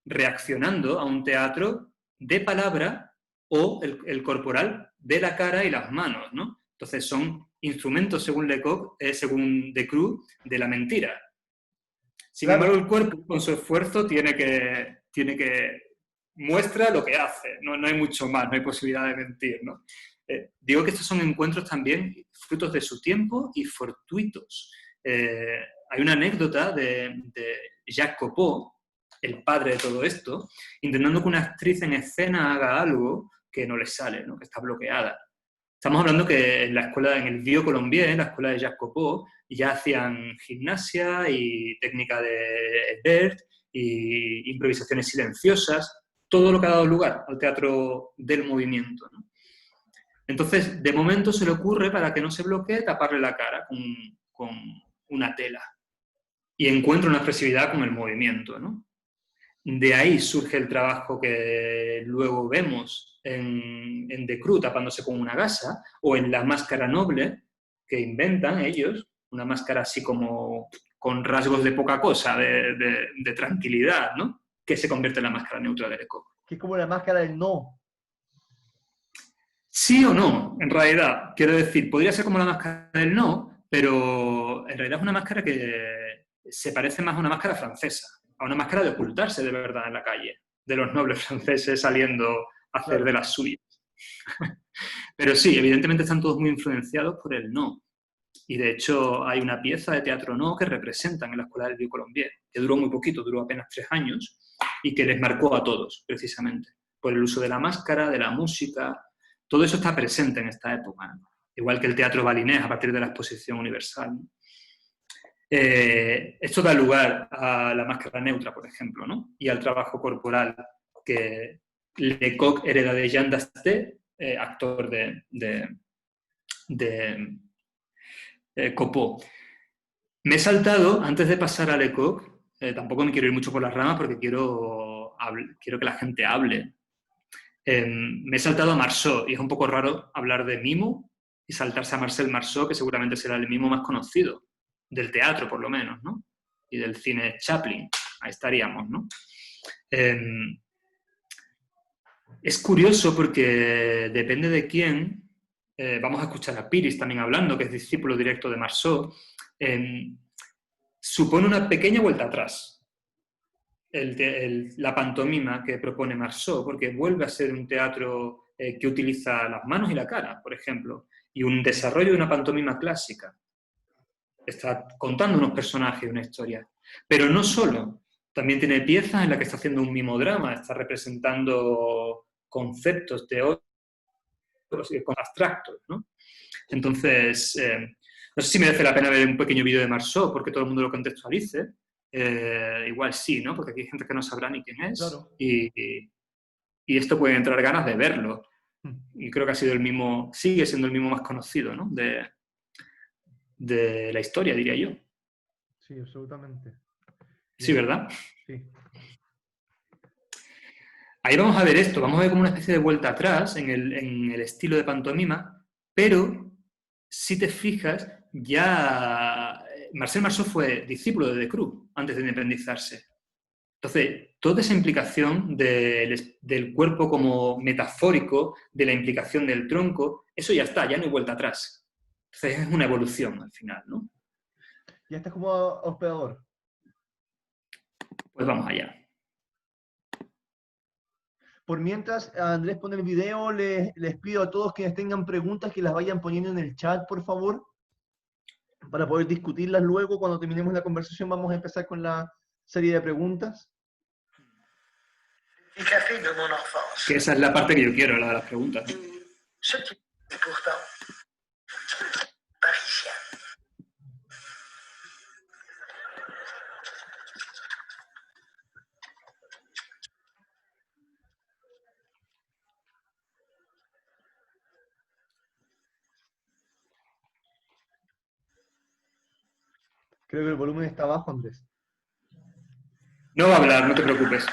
reaccionando a un teatro de palabra o el corporal de la cara y las manos, ¿no? Entonces son instrumentos, según Lecoq, según Decroux, de la mentira. Sin Claro. embargo, el cuerpo, con su esfuerzo, tiene que muestra lo que hace. No hay mucho más, no hay posibilidad de mentir, ¿no? Digo que estos son encuentros también frutos de su tiempo y fortuitos. Hay una anécdota de Jacques Copeau, el padre de todo esto, intentando que una actriz en escena haga algo que no le sale, ¿no? Que está bloqueada. Estamos hablando que en la escuela, en el Vieux Colombier, en la escuela de Jacques Copeau, ya hacían gimnasia y técnica de Hebert y improvisaciones silenciosas, todo lo que ha dado lugar al teatro del movimiento, ¿no? Entonces, de momento se le ocurre, para que no se bloquee, taparle la cara con una tela. Y encuentra una expresividad con el movimiento, ¿no? De ahí surge el trabajo que luego vemos en Decroux tapándose con una gasa, o en la máscara noble que inventan ellos, una máscara así como con rasgos de poca cosa, de tranquilidad, ¿no? Que se convierte en la máscara neutra de Lecoq. Que es como la máscara del no. Sí o no, en realidad. Quiero decir, podría ser como la máscara del no, pero en realidad es una máscara que se parece más a una máscara francesa, a una máscara de ocultarse de verdad en la calle, de los nobles franceses saliendo a hacer de las suyas. Pero sí, evidentemente están todos muy influenciados por el no. Y de hecho hay una pieza de teatro no que representan en la Escuela del Vieux Colombier, que duró muy poquito, duró apenas 3 años, y que les marcó a todos, precisamente, por el uso de la máscara, de la música. Todo eso está presente en esta época, ¿no? Igual que el teatro balinés a partir de la Exposición Universal, ¿no? Esto da lugar a la máscara neutra, por ejemplo, ¿no? Y al trabajo corporal que Lecoq hereda de Jean Dasté, actor de Copeau. Me he saltado, antes de pasar a Lecoq, tampoco me quiero ir mucho por las ramas porque quiero que la gente hable. Me he saltado a Marceau, y es un poco raro hablar de mimo y saltarse a Marcel Marceau, que seguramente será el mimo más conocido, del teatro por lo menos, ¿no? Y del cine Chaplin, ahí estaríamos, ¿no? Es curioso porque depende de quién, vamos a escuchar a Piris también hablando, que es discípulo directo de Marceau, supone una pequeña vuelta atrás la pantomima que propone Marceau, porque vuelve a ser un teatro que utiliza las manos y la cara, por ejemplo, y un desarrollo de una pantomima clásica. Está contando unos personajes, una historia. Pero no solo, también tiene piezas en las que está haciendo un mimodrama, está representando conceptos teóricos abstractos, ¿no? Entonces, no sé si merece la pena ver un pequeño vídeo de Marceau porque todo el mundo lo contextualice. Igual sí, ¿no? Porque aquí hay gente que no sabrá ni quién es. Claro. Y esto puede entrar ganas de verlo. Y creo que ha sido sigue siendo el mimo más conocido, ¿no? De la historia, diría yo. Sí, absolutamente. Sí, ¿verdad? Sí. Ahí vamos a ver esto, vamos a ver como una especie de vuelta atrás en el estilo de pantomima, pero si te fijas, ya Marcel Marceau fue discípulo de Decroux antes de independizarse. Entonces, toda esa implicación del cuerpo como metafórico, de la implicación del tronco, eso ya está, ya no hay vuelta atrás. Entonces es una evolución al final, ¿no? Ya estás como hospedador. Pues vamos allá. Por mientras Andrés pone el video, les pido a todos quienes tengan preguntas que las vayan poniendo en el chat, por favor, para poder discutirlas luego. Cuando terminemos la conversación vamos a empezar con la serie de preguntas. Les cafés de mon enfance. Que esa es la parte que yo quiero, la de las preguntas. Ce qui est pourtant parisien. Creo que el volumen está bajo, Andrés. No va a hablar, no te preocupes.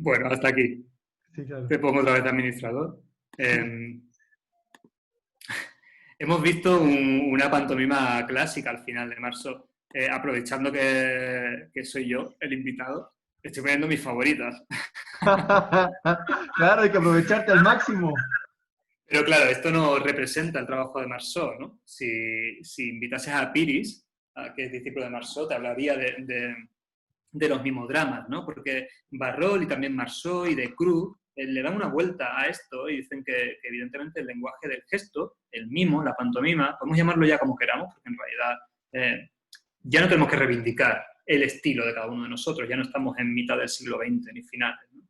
Bueno, hasta aquí. Sí, claro. Te pongo otra vez de administrador. Hemos visto una pantomima clásica al final de Marceau. Aprovechando que soy yo el invitado, estoy poniendo mis favoritas. Claro, hay que aprovecharte al máximo. Pero claro, esto no representa el trabajo de Marceau, ¿no? Si invitases a Piris, que es discípulo de Marceau, te hablaría de los mimodramas, ¿no? Porque Barrol y también Marceau y Decroux le dan una vuelta a esto y dicen que evidentemente el lenguaje del gesto, el mimo, la pantomima, podemos llamarlo ya como queramos, porque en realidad ya no tenemos que reivindicar el estilo de cada uno de nosotros, ya no estamos en mitad del siglo XX ni finales, ¿no?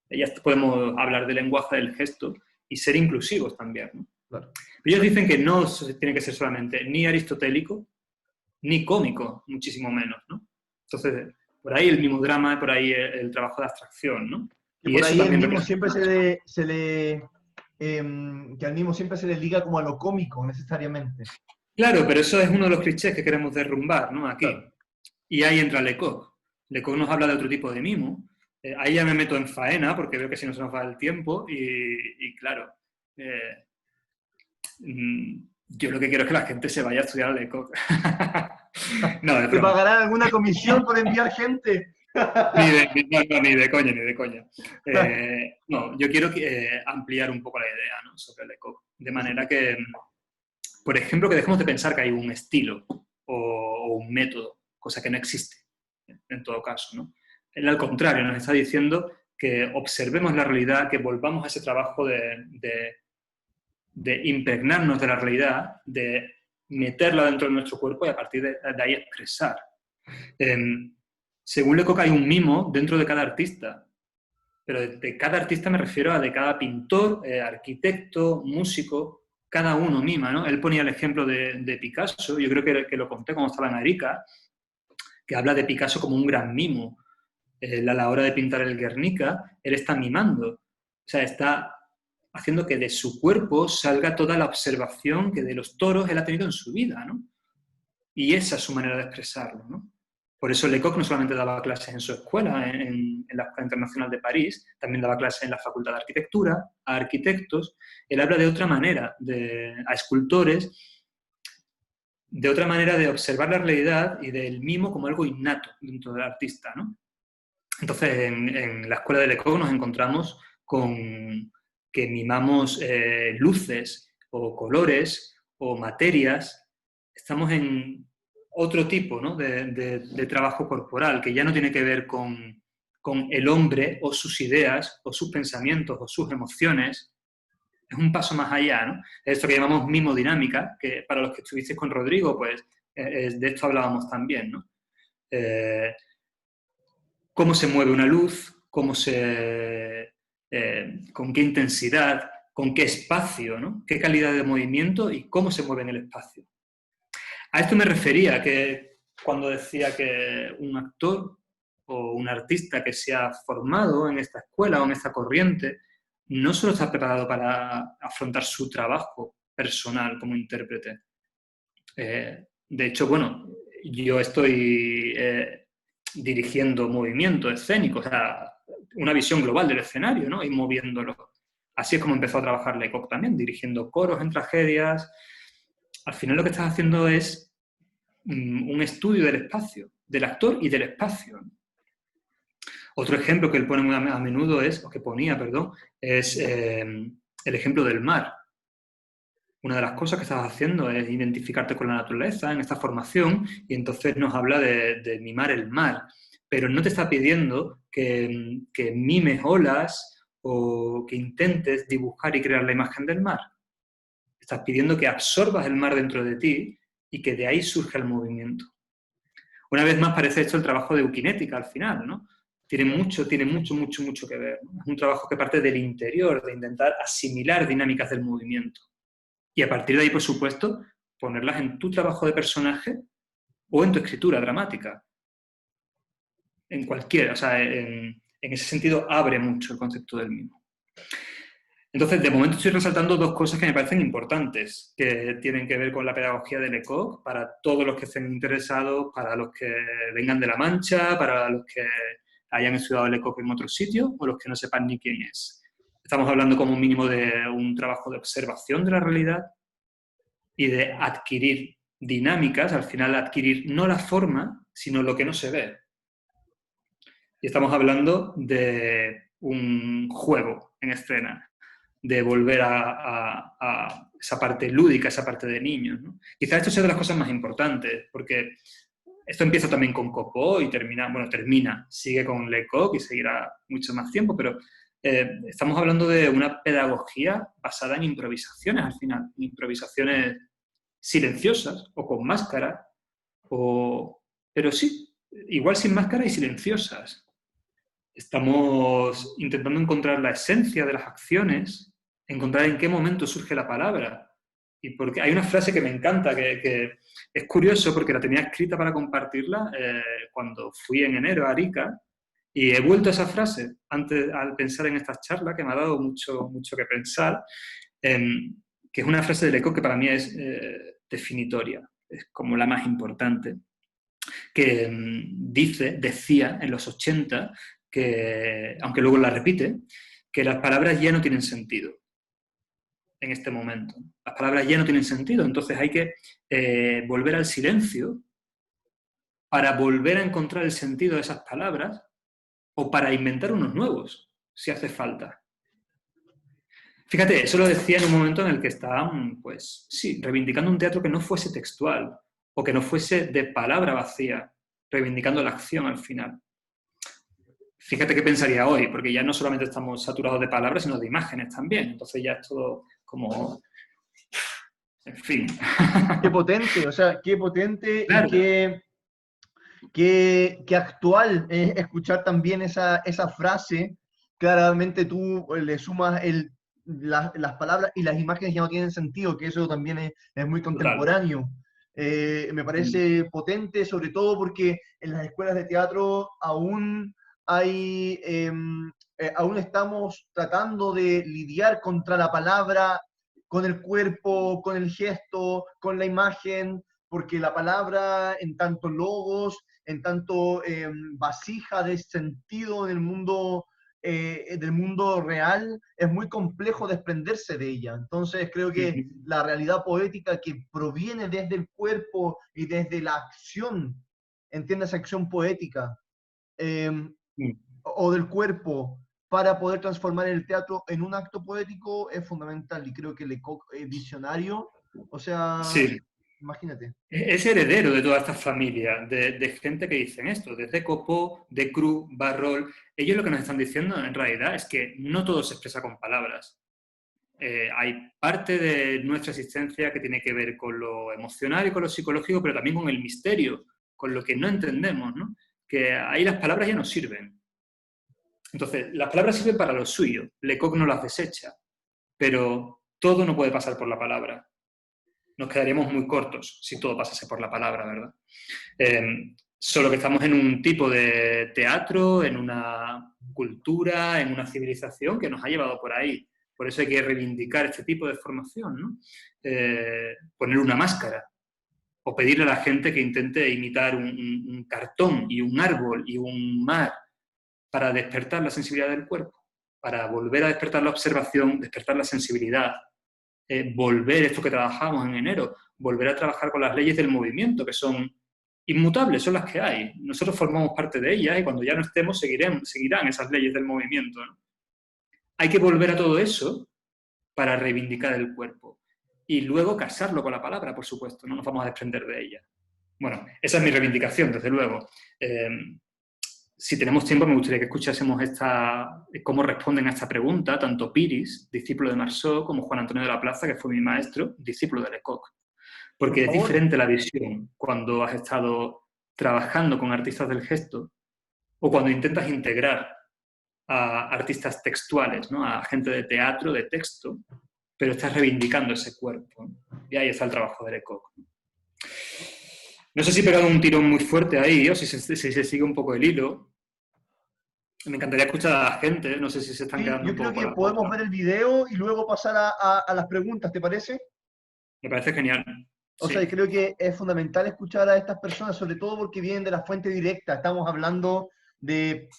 Ya podemos hablar del lenguaje del gesto y ser inclusivos también, ¿no? Claro. Ellos dicen que no tiene que ser solamente ni aristotélico ni cómico, muchísimo menos, ¿no? Entonces, por ahí el mimodrama, por ahí el trabajo de abstracción, ¿no? Que Y por eso ahí el también mimo representa. siempre que al mimo siempre se le liga como a lo cómico, necesariamente. Claro, pero eso es uno de los clichés que queremos derrumbar, ¿no? Aquí. Claro. Y ahí entra Lecoq. Lecoq nos habla de otro tipo de mimo. Ahí ya me meto en faena, porque veo que si no se nos va el tiempo, y claro, yo lo que quiero es que la gente se vaya a estudiar a Lecoq. No, de ¿Te broma. pagarán alguna comisión por enviar gente? Ni de coña, ni de coña. No, yo quiero ampliar un poco la idea, ¿no? Sobre Lecoq. De manera que, por ejemplo, que dejemos de pensar que hay un estilo o un método, cosa que no existe, en todo caso, ¿no? Él, al contrario, nos está diciendo que observemos la realidad, que volvamos a ese trabajo de impregnarnos de la realidad, de meterla dentro de nuestro cuerpo y a partir de ahí expresar. Según Lecoq hay un mimo dentro de cada artista, pero de cada artista me refiero a de cada pintor, arquitecto, músico, cada uno mima, ¿no? Él ponía el ejemplo de Picasso, yo creo que lo conté cuando estaba en Arica, que habla de Picasso como un gran mimo. A la hora de pintar el Guernica, él está mimando, o sea, está haciendo que de su cuerpo salga toda la observación que de los toros él ha tenido en su vida, ¿no? Y esa es su manera de expresarlo, ¿no? Por eso Lecoq no solamente daba clases en su escuela, en la Escuela Internacional de París, también daba clases en la Facultad de Arquitectura, a arquitectos. Él habla de otra manera, a escultores, de otra manera de observar la realidad y del mimo como algo innato dentro del artista, ¿no? Entonces, en la escuela de Lecoq nos encontramos con que mimamos luces o colores o materias. Estamos en otro tipo, ¿no?, de trabajo corporal, que ya no tiene que ver con el hombre o sus ideas o sus pensamientos o sus emociones. Es un paso más allá, ¿no? Esto que llamamos mimodinámica, que para los que estuvisteis con Rodrigo, pues de esto hablábamos también, ¿no? Cómo se mueve una luz, con qué intensidad, con qué espacio, ¿no? Qué calidad de movimiento y cómo se mueve en el espacio. A esto me refería, que cuando decía que un actor o un artista que se ha formado en esta escuela o en esta corriente no solo está preparado para afrontar su trabajo personal como intérprete. De hecho, bueno, yo estoy dirigiendo movimiento escénico, o sea, una visión global del escenario, ¿no? Y moviéndolo. Así es como empezó a trabajar Lecoq también, dirigiendo coros en tragedias. Al final lo que estás haciendo es un estudio del espacio, del actor y del espacio. Otro ejemplo que él pone muy a menudo es el ejemplo del mar. Una de las cosas que estás haciendo es identificarte con la naturaleza en esta formación y entonces nos habla de mimar el mar. Pero no te está pidiendo que mimes olas o que intentes dibujar y crear la imagen del mar. Estás pidiendo que absorbas el mar dentro de ti y que de ahí surja el movimiento. Una vez más parece esto el trabajo de eukinética al final, ¿no? Tiene mucho que ver, ¿no? Es un trabajo que parte del interior, de intentar asimilar dinámicas del movimiento. Y a partir de ahí, por supuesto, ponerlas en tu trabajo de personaje o en tu escritura dramática. En cualquiera, o sea, en ese sentido abre mucho el concepto del mimo. Entonces, de momento estoy resaltando dos cosas que me parecen importantes, que tienen que ver con la pedagogía de Lecoq, para todos los que estén interesados, para los que vengan de La Mancha, para los que hayan estudiado Lecoq en otro sitio, o los que no sepan ni quién es. Estamos hablando como mínimo de un trabajo de observación de la realidad y de adquirir dinámicas, al final adquirir no la forma, sino lo que no se ve. Y estamos hablando de un juego en escena, de volver a esa parte lúdica, esa parte de niños, ¿no? Quizás esto sea de las cosas más importantes, porque esto empieza también con Copo y termina, sigue con Lecoq y seguirá mucho más tiempo, pero estamos hablando de una pedagogía basada en improvisaciones al final, improvisaciones silenciosas o con máscara, pero sí, igual sin máscara y silenciosas. Estamos intentando encontrar la esencia de las acciones, encontrar en qué momento surge la palabra. Y porque hay una frase que me encanta, que es curioso porque la tenía escrita para compartirla cuando fui en enero a Arica, y he vuelto a esa frase al pensar en esta charla, que me ha dado mucho que pensar, que es una frase de Lecoq que para mí es definitoria, es como la más importante, que decía en los 80, que, aunque luego la repite, que las palabras ya no tienen sentido en este momento. Las palabras ya no tienen sentido, entonces hay que volver al silencio para volver a encontrar el sentido de esas palabras o para inventar unos nuevos, si hace falta. Fíjate, eso lo decía en un momento en el que estaban, pues sí, reivindicando un teatro que no fuese textual o que no fuese de palabra vacía, reivindicando la acción al final. Fíjate qué pensaría hoy, porque ya no solamente estamos saturados de palabras, sino de imágenes también. Entonces ya es todo como... En fin. Qué potente, o sea, qué potente. Claro. Y qué actual es escuchar también esa frase. Claramente tú le sumas las palabras y las imágenes ya no tienen sentido, que eso también es muy contemporáneo. Me parece potente, sobre todo porque en las escuelas de teatro aún aún estamos tratando de lidiar contra la palabra, con el cuerpo, con el gesto, con la imagen, porque la palabra en tanto logos, en tanto vasija de sentido del mundo real, es muy complejo desprenderse de ella. Entonces creo que la realidad poética que proviene desde el cuerpo y desde la acción, entiendes, acción poética, o del cuerpo, para poder transformar el teatro en un acto poético es fundamental. Y creo que Lecoq es visionario, o sea, Sí. imagínate. Es heredero de toda esta familia, de gente que dicen esto, desde Copo, de Cru, Barrol. Ellos lo que nos están diciendo en realidad es que no todo se expresa con palabras. Hay parte de nuestra existencia que tiene que ver con lo emocional y con lo psicológico, pero también con el misterio, con lo que no entendemos, ¿no? Que ahí las palabras ya no sirven. Entonces, las palabras sirven para lo suyo. Lecoq no las desecha, pero todo no puede pasar por la palabra. Nos quedaríamos muy cortos si todo pasase por la palabra, ¿verdad? Solo que estamos en un tipo de teatro, en una cultura, en una civilización que nos ha llevado por ahí. Por eso hay que reivindicar este tipo de formación, ¿no? Poner una máscara o pedirle a la gente que intente imitar un cartón y un árbol y un mar para despertar la sensibilidad del cuerpo, para volver a despertar la observación, despertar la sensibilidad, volver, esto que trabajamos en enero, volver a trabajar con las leyes del movimiento, que son inmutables, son las que hay. Nosotros formamos parte de ellas y cuando ya no estemos seguirán esas leyes del movimiento, ¿no? Hay que volver a todo eso para reivindicar el cuerpo. Y luego casarlo con la palabra, por supuesto, no nos vamos a desprender de ella. Bueno, esa es mi reivindicación, desde luego. Si tenemos tiempo, me gustaría que escuchásemos cómo responden a esta pregunta tanto Piris, discípulo de Marceau, como Juan Antonio de la Plaza, que fue mi maestro, discípulo de Lecoq. Porque es diferente la visión cuando has estado trabajando con artistas del gesto o cuando intentas integrar a artistas textuales, ¿no? A gente de teatro, de texto, pero estás reivindicando ese cuerpo. Y ahí está el trabajo de Lecoq. No sé si he pegado un tirón muy fuerte ahí o si se sigue un poco el hilo. Me encantaría escuchar a la gente, no sé si se están quedando Yo un poco creo que con la podemos boca. ver el video y luego pasar a las preguntas, ¿te parece? Me parece genial. O Sí. sea, creo que es fundamental escuchar a estas personas, sobre todo porque vienen de la fuente directa. Estamos hablando de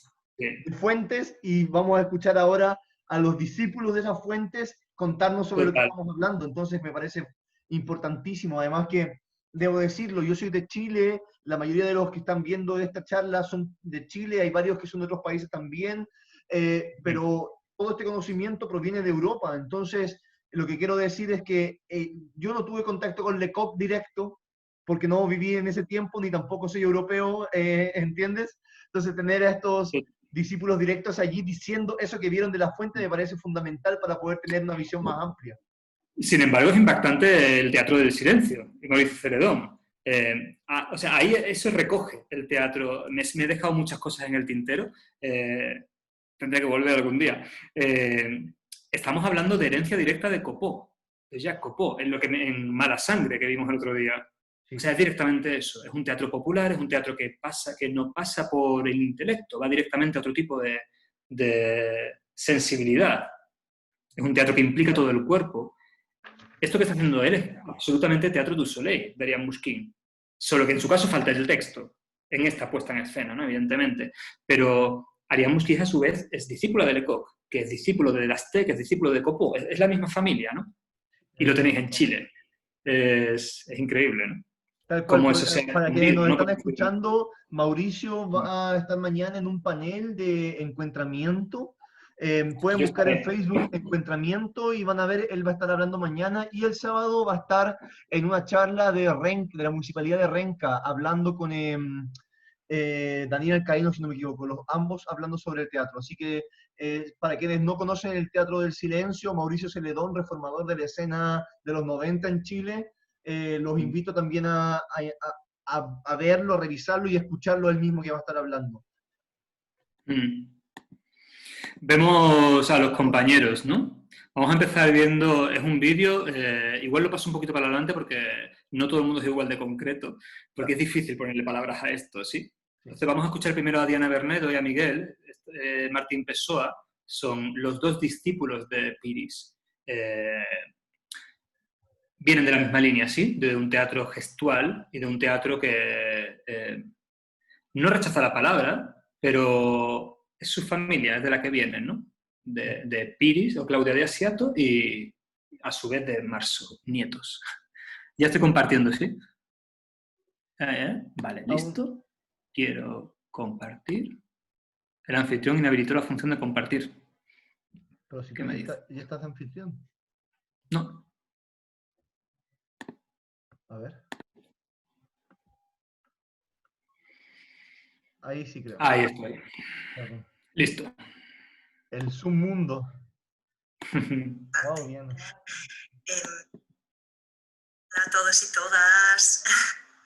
fuentes y vamos a escuchar ahora a los discípulos de esas fuentes contarnos sobre lo que estamos hablando. Entonces me parece importantísimo. Además que, debo decirlo, yo soy de Chile, la mayoría de los que están viendo esta charla son de Chile, hay varios que son de otros países también, pero todo este conocimiento proviene de Europa. Entonces, lo que quiero decir es que yo no tuve contacto con Lecoq directo, porque no viví en ese tiempo, ni tampoco soy europeo, ¿entiendes? Entonces, tener a estos discípulos directos allí diciendo eso que vieron de la fuente me parece fundamental para poder tener una visión más amplia. Sin embargo, es impactante el teatro del silencio, como dice Celedón. O sea, ahí eso recoge el teatro. Me he dejado muchas cosas en el tintero. Tendré que volver algún día. Estamos hablando de herencia directa de Copo, de Jacques Copo, en Mala Sangre que vimos el otro día. Sí. O sea, es directamente eso. Es un teatro popular, es un teatro que no pasa por el intelecto, va directamente a otro tipo de sensibilidad. Es un teatro que implica todo el cuerpo. Esto que está haciendo él es absolutamente teatro du soleil, de Ariane Mouskine. Solo que en su caso falta el texto, en esta puesta en escena, ¿no? Evidentemente. Pero Ariane Mouskine, a su vez, es discípula de Lecoq, que es discípulo de Delasté, que es discípulo de Copo. Es la misma familia, ¿no? Y lo tenéis en Chile. Es increíble, ¿no? Tal cual, Como eso se para quienes nos están escuchando, Mauricio va a estar mañana en un panel de encuentramiento. Pueden buscar en Facebook Encuentramiento y van a ver, él va a estar hablando mañana, y el sábado va a estar en una charla de la Municipalidad de Renca, hablando con Daniel Alcaíno, si no me equivoco, ambos hablando sobre el teatro. Así que para quienes no conocen el Teatro del Silencio, Mauricio Celedón, reformador de la escena de los 90 en Chile, los invito también a verlo, a revisarlo y a escucharlo él mismo que va a estar hablando. Vemos a los compañeros, ¿no? Vamos a empezar viendo, es un vídeo, igual lo paso un poquito para adelante porque no todo el mundo es igual de concreto, porque es difícil ponerle palabras a esto, ¿sí? Entonces vamos a escuchar primero a Diana Bernedo y a Miguel. Martín Pessoa son los dos discípulos de Piris. Vienen de la misma línea, sí, de un teatro gestual y de un teatro que no rechaza la palabra, pero es su familia, es de la que vienen, ¿no? De Piris o Claudia de Asiato y a su vez de Marso, nietos. Ya estoy compartiendo, ¿sí? Vale, listo. Quiero compartir. El anfitrión inhabilitó la función de compartir. Pero si ¿Qué tú me ya estás de anfitrión. No. A ver. Ahí sí creo. Ahí estoy. Perdón. Listo. El submundo. Wow, bien. Hola a todos y todas.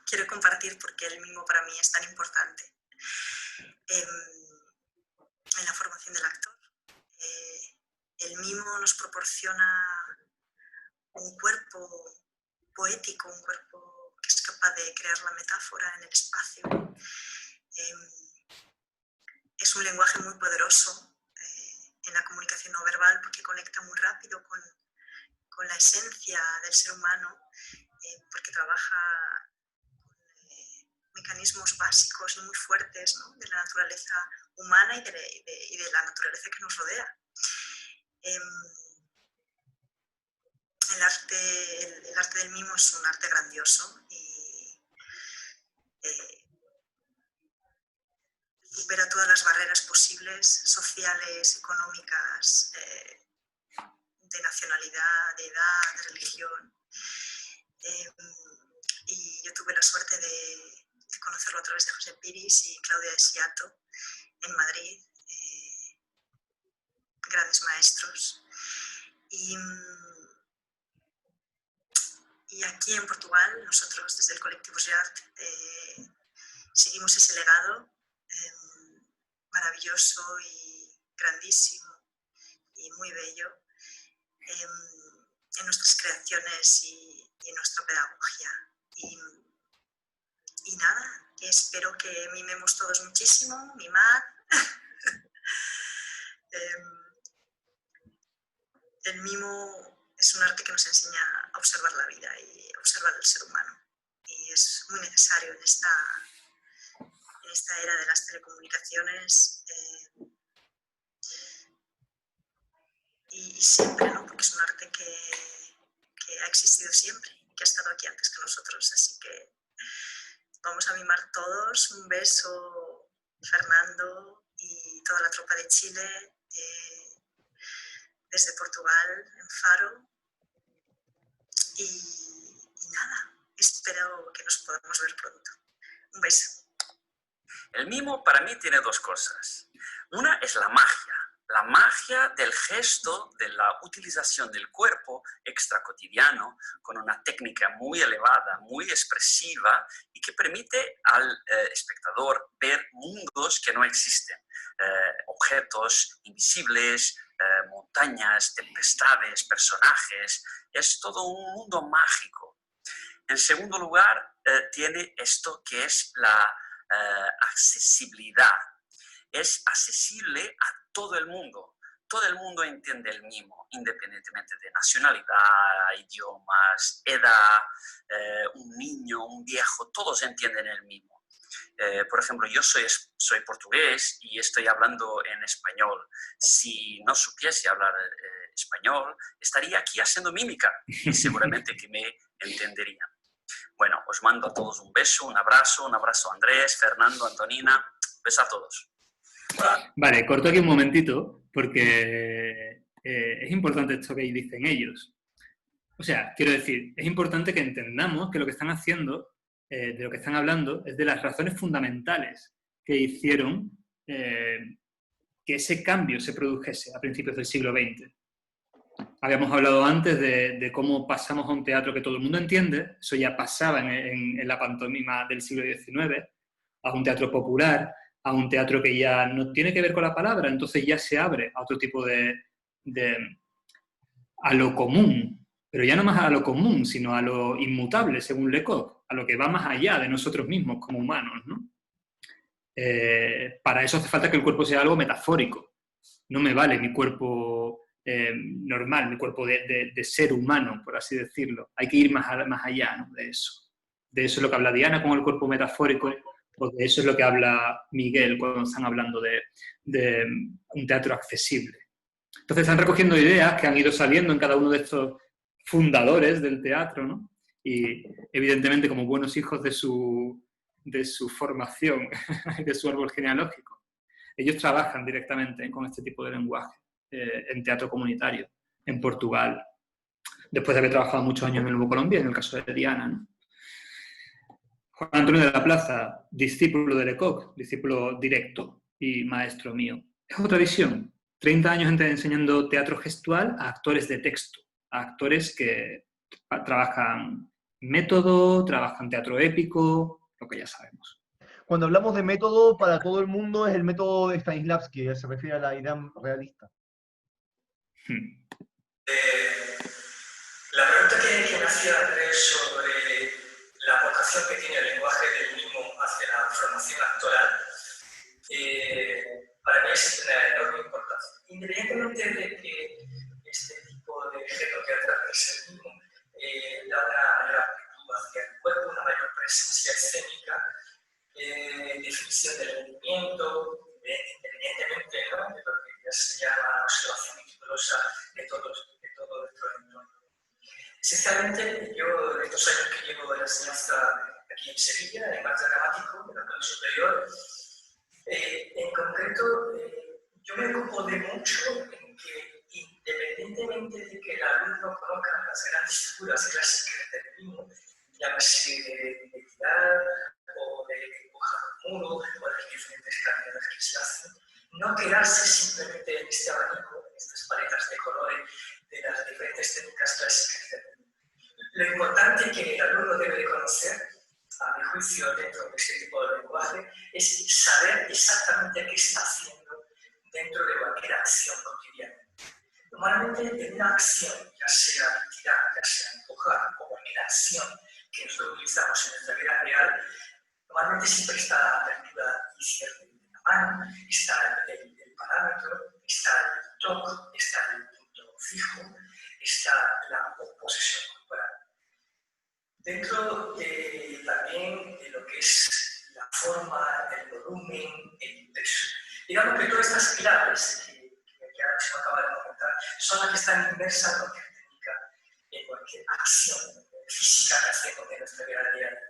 Quiero compartir porque el mimo para mí es tan importante en la formación del actor. El mimo nos proporciona un cuerpo poético, un cuerpo que es capaz de crear la metáfora en el espacio. Es un lenguaje muy poderoso en la comunicación no verbal porque conecta muy rápido con la esencia del ser humano, porque trabaja con mecanismos básicos y muy fuertes, ¿no?, de la naturaleza humana y de la naturaleza que nos rodea. El arte del mimo es un arte grandioso y supera todas las barreras posibles, sociales, económicas, de nacionalidad, de edad, de religión. Y yo tuve la suerte de conocerlo a través de José Piris y Claudia de Asiato en Madrid, grandes maestros. Y aquí en Portugal, nosotros desde el colectivo GEART seguimos ese legado maravilloso y grandísimo y muy bello en nuestras creaciones y en nuestra pedagogía. Y nada, espero que mimemos todos muchísimo, mimad. El mimo es un arte que nos enseña a observar la vida y a observar el ser humano. Y es muy necesario en esta era de las telecomunicaciones y siempre, ¿no?, porque es un arte que ha existido siempre, que ha estado aquí antes que nosotros. Así que vamos a mimar todos. Un beso, Fernando y toda la tropa de Chile, desde Portugal, en Faro. Y nada, espero que nos podamos ver pronto. Un beso. El mimo para mí tiene dos cosas. Una es la magia del gesto, de la utilización del cuerpo extracotidiano con una técnica muy elevada, muy expresiva y que permite al espectador ver mundos que no existen, objetos invisibles, montañas, tempestades, personajes. Es todo un mundo mágico. En segundo lugar, tiene esto que es la accesibilidad. Es accesible a todo el mundo. Todo el mundo entiende el mimo, independientemente de nacionalidad, idiomas, edad, un niño, un viejo, todos entienden el mimo. Por ejemplo, yo soy portugués y estoy hablando en español. Si no supiese hablar español, estaría aquí haciendo mímica y seguramente que me entenderían. Bueno, os mando a todos un beso, un abrazo a Andrés, Fernando, Antonina. Beso a todos. Vale, corto aquí un momentito porque es importante esto que dicen ellos. O sea, quiero decir, es importante que entendamos que lo que están haciendo, de lo que están hablando, es de las razones fundamentales que hicieron que ese cambio se produjese a principios del siglo XX. Habíamos hablado antes de cómo pasamos a un teatro que todo el mundo entiende, eso ya pasaba en la pantomima del siglo XIX, a un teatro popular, a un teatro que ya no tiene que ver con la palabra, entonces ya se abre a otro tipo a lo común, pero ya no más a lo común, sino a lo inmutable, según Lecoq, a lo que va más allá de nosotros mismos como humanos, ¿no? para eso hace falta que el cuerpo sea algo metafórico. No me vale mi cuerpo normal, mi cuerpo de ser humano, por así decirlo. Hay que ir más allá, ¿no? de eso. De eso es lo que habla Diana con el cuerpo metafórico, porque eso es lo que habla Miguel cuando están hablando de un teatro accesible. Entonces están recogiendo ideas que han ido saliendo en cada uno de estos fundadores del teatro, ¿no? Y evidentemente como buenos hijos de su formación, de su árbol genealógico, ellos trabajan directamente con este tipo de lenguaje en teatro comunitario, en Portugal, después de haber trabajado muchos años en el Nuevo Colombia, en el caso de Diana, ¿no? Juan Antonio de la Plaza, discípulo de Lecoq, discípulo directo y maestro mío. Es otra visión. 30 años enseñando teatro gestual a actores de texto, a actores que trabajan método, trabajan teatro épico, lo que ya sabemos. Cuando hablamos de método, para todo el mundo es el método de Stanislavski, que se refiere a la idea realista. La pregunta que me hacía Andrés sobre la aportación que tiene el lenguaje del mimo hacia la formación actoral, para mí es una enorme importancia. Independientemente de que este tipo de género teatral que es el mimo da una mayor amplitud hacia el cuerpo, una mayor presencia escénica, definición del movimiento, independientemente, ¿no?, de lo que ya se llama observación meticulosa de todo nuestro entorno. Esencialmente, yo en estos años que llevo de la enseñanza aquí en Sevilla, en arte dramático, en la escuela superior, en concreto, yo me ocupo de mucho en que, independientemente de que el alumno conozca las grandes figuras clásicas del mimo, llámese de tirar o de dibujar un muro o de las diferentes caminadas que se hacen, no quedarse simplemente en este abanico, en estas paletas de colores de las diferentes técnicas clásicas del mimo. Lo importante que el alumno debe de conocer, a mi juicio, dentro de este tipo de lenguaje, es saber exactamente qué está haciendo dentro de cualquier acción cotidiana. Normalmente, en una acción, ya sea tirar, ya sea empujar, o cualquier acción que nosotros utilizamos en nuestra vida real, normalmente siempre está la apertura y cierre de la mano, está el parámetro, está el toque, está el punto fijo, está la posesión corporal. Dentro también de lo que es la forma, el volumen, el peso. Digamos que todas estas pilares que ahora mismo acaba de comentar son las que están inmersas en cualquier técnica, en cualquier acción física que hacemos en nuestra vida diaria.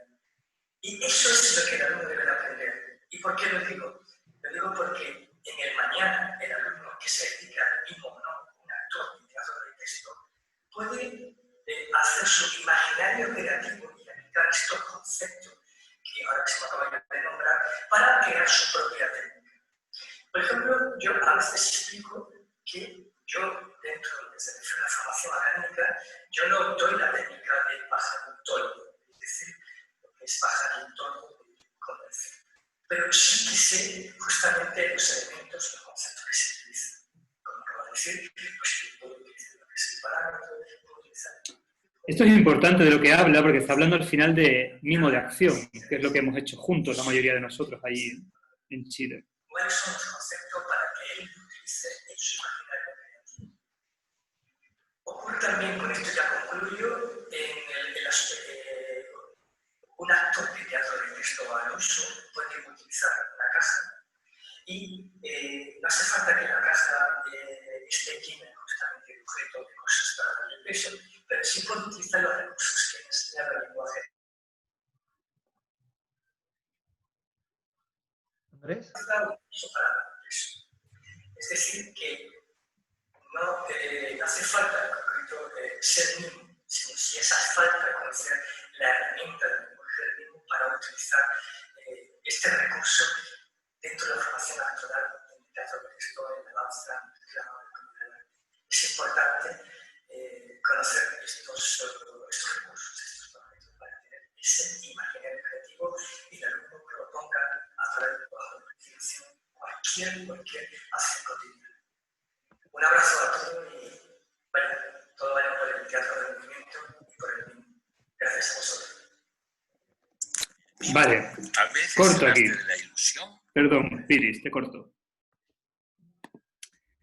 Y eso es lo que el alumno debe de aprender. ¿Y por qué lo digo? Lo digo porque en el mañana el alumno que se dedica al mimo, ¿no?, un actor de teatro de texto, puede hacer su imaginario creativo y aplicar estos conceptos que ahora se me acaba de nombrar para crear su propia técnica. Por ejemplo, yo a veces explico que yo, desde la formación académica, yo no doy la técnica del pajarito, es decir, lo que es pajarito convencional. Pero sí que sé justamente los elementos, los conceptos que se utilizan. Como acabo de decir, pues yo puedo utilizar lo que es el parámetro, puedo utilizar. Esto es importante de lo que habla, porque está hablando al final de mimo de acción, que es lo que hemos hecho juntos, la mayoría de nosotros, allí en Chile. ¿Cuáles son los conceptos para que él utilice en su imaginario creativo? Ocurre también, con esto ya concluyo, un actor de teatro de texto al uso puede utilizar una caja y no hace falta que la caja esté llena justamente de objetos, de cosas para darle peso, pero sí puede utilizar los recursos que enseña el lenguaje. ¿Andrés? Es decir, que no hace falta en concreto ser mimo, sino si hace falta conocer la herramienta del lenguaje del mimo para utilizar este recurso dentro de la formación actoral, en el teatro de texto, en la danza, en el teatro de comunidad. Es importante conocer estos recursos, estos objetos para tener ese imaginario creativo y el alumno proponga a través del trabajo de investigación cualquier acción cotidiana. Un abrazo a todos y bueno, todo vaya por el teatro del movimiento y por el mismo. Gracias a vosotros. Vale, Tal vez corto es el aquí. arte de la ilusión Perdón, Piris, te corto.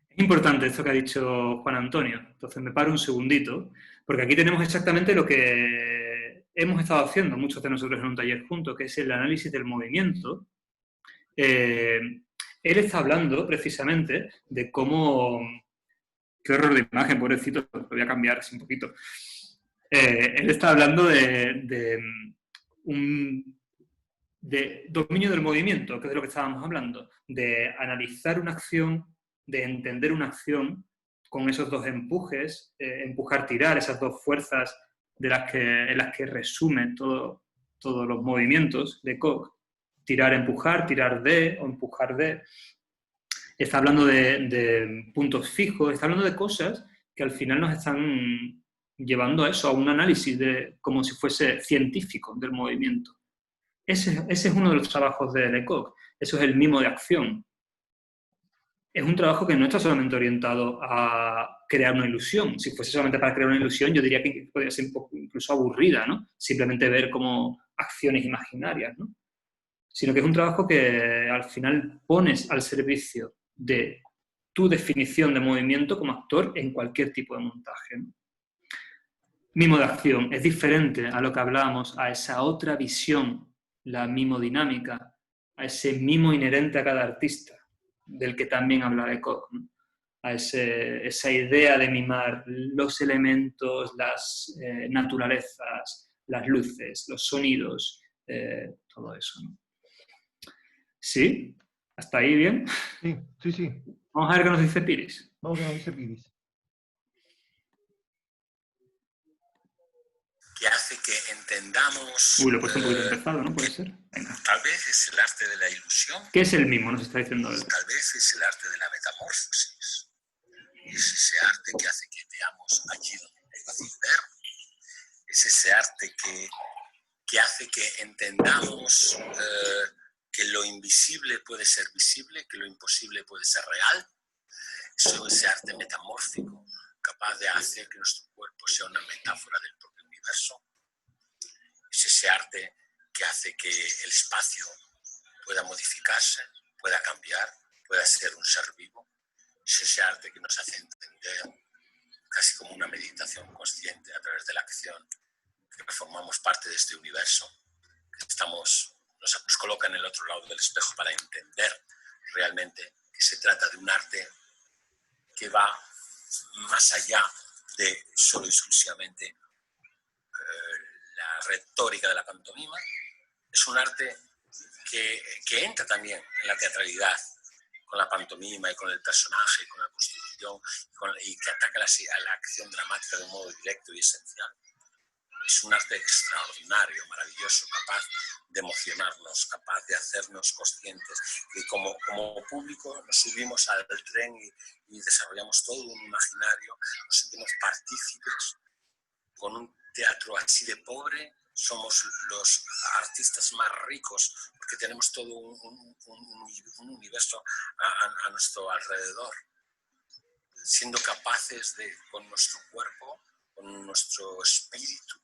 Es importante esto que ha dicho Juan Antonio. Entonces me paro un segundito, porque aquí tenemos exactamente lo que hemos estado haciendo muchos de nosotros en un taller juntos, que es el análisis del movimiento. Él está hablando precisamente de cómo... Qué horror de imagen, pobrecito, lo voy a cambiar así un poquito. Él está hablando de dominio del movimiento, que es de lo que estábamos hablando, de analizar una acción, de entender una acción con esos dos empujes, empujar, tirar, esas dos fuerzas en las que resumen todos los movimientos de Koch. Tirar, empujar, tirar de o empujar de. Está hablando de puntos fijos, está hablando de cosas que al final nos están llevando a eso, a un análisis como si fuese científico del movimiento. Ese es uno de los trabajos de Lecoq, eso es el mimo de acción. Es un trabajo que no está solamente orientado a crear una ilusión. Si fuese solamente para crear una ilusión, yo diría que podría ser un poco incluso aburrida, ¿no? Simplemente ver como acciones imaginarias, ¿no? Sino que es un trabajo que al final pones al servicio de tu definición de movimiento como actor en cualquier tipo de montaje, ¿no? Mimo de acción es diferente a lo que hablábamos, a esa otra visión, la mimodinámica, a ese mimo inherente a cada artista, del que también habla Lecoq, ¿no? A esa idea de mimar los elementos, las naturalezas, las luces, los sonidos, todo eso, ¿no? ¿Sí? ¿Hasta ahí bien? Sí, sí. Vamos a ver qué nos dice Piris. Vamos a ver qué nos dice Piris. Que hace que entendamos... Uy, lo he puesto un poquito empezado, ¿no? Puede ser. Venga. Tal vez es el arte de la ilusión. ¿Qué es el mimo? Nos está diciendo él. Tal vez es el arte de la metamorfosis. Es ese arte que hace que veamos allí donde es fácil ver. Es ese arte que hace que entendamos que lo invisible puede ser visible, que lo imposible puede ser real. Es ese arte metamórfico, capaz de hacer que nuestro cuerpo sea una metáfora del propio universo. Es ese arte que hace que el espacio pueda modificarse, pueda cambiar, pueda ser un ser vivo. Es ese arte que nos hace entender, casi como una meditación consciente a través de la acción, que formamos parte de este universo, que nos coloca en el otro lado del espejo para entender realmente que se trata de un arte que va más allá de solo y exclusivamente la retórica de la pantomima. Es un arte que entra también en la teatralidad, con la pantomima y con el personaje, con la construcción, y que ataca a la acción dramática de un modo directo y esencial. Es un arte extraordinario, maravilloso, capaz de emocionarnos, capaz de hacernos conscientes. Y como público nos subimos al tren y desarrollamos todo un imaginario, nos sentimos partícipes. Con un teatro así de pobre, somos los artistas más ricos porque tenemos todo un universo a nuestro alrededor. Siendo capaces de, con nuestro cuerpo, con nuestro espíritu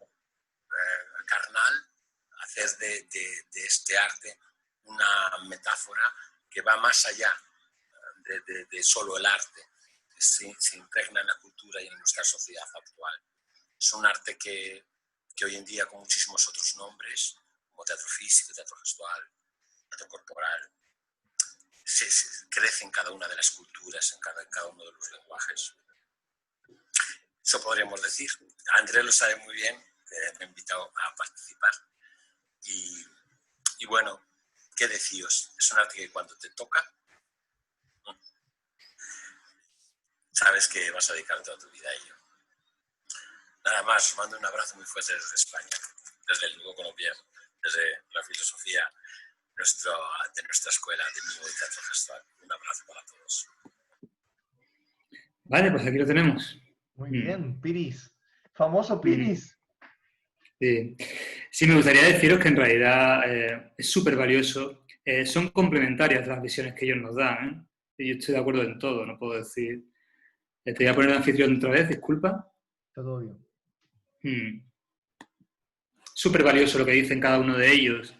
carnal, hacer de este arte una metáfora que va más allá de solo el arte, que se impregna en la cultura y en nuestra sociedad actual. Es un arte que hoy en día, con muchísimos otros nombres, como teatro físico, teatro gestual, teatro corporal, crece en cada una de las culturas, en cada uno de los lenguajes. Eso podríamos decir. Andrés lo sabe muy bien, me ha invitado a participar. Y bueno, ¿qué deciros? Es un arte que cuando te toca, sabes que vas a dedicar toda tu vida a ello. Nada más, os mando un abrazo muy fuerte desde España, desde el Lugo colombiano, desde la filosofía de nuestra escuela de mimo y teatro gestual. Un abrazo para todos. Vale, pues aquí lo tenemos. Muy bien, Piris. Famoso Piris. Sí, me gustaría deciros que en realidad es súper valioso. Son complementarias las visiones que ellos nos dan, ¿eh? Yo estoy de acuerdo en todo, no puedo decir... Te voy a poner el anfitrión otra vez, disculpa. Está todo bien. Súper valioso lo que dicen cada uno de ellos.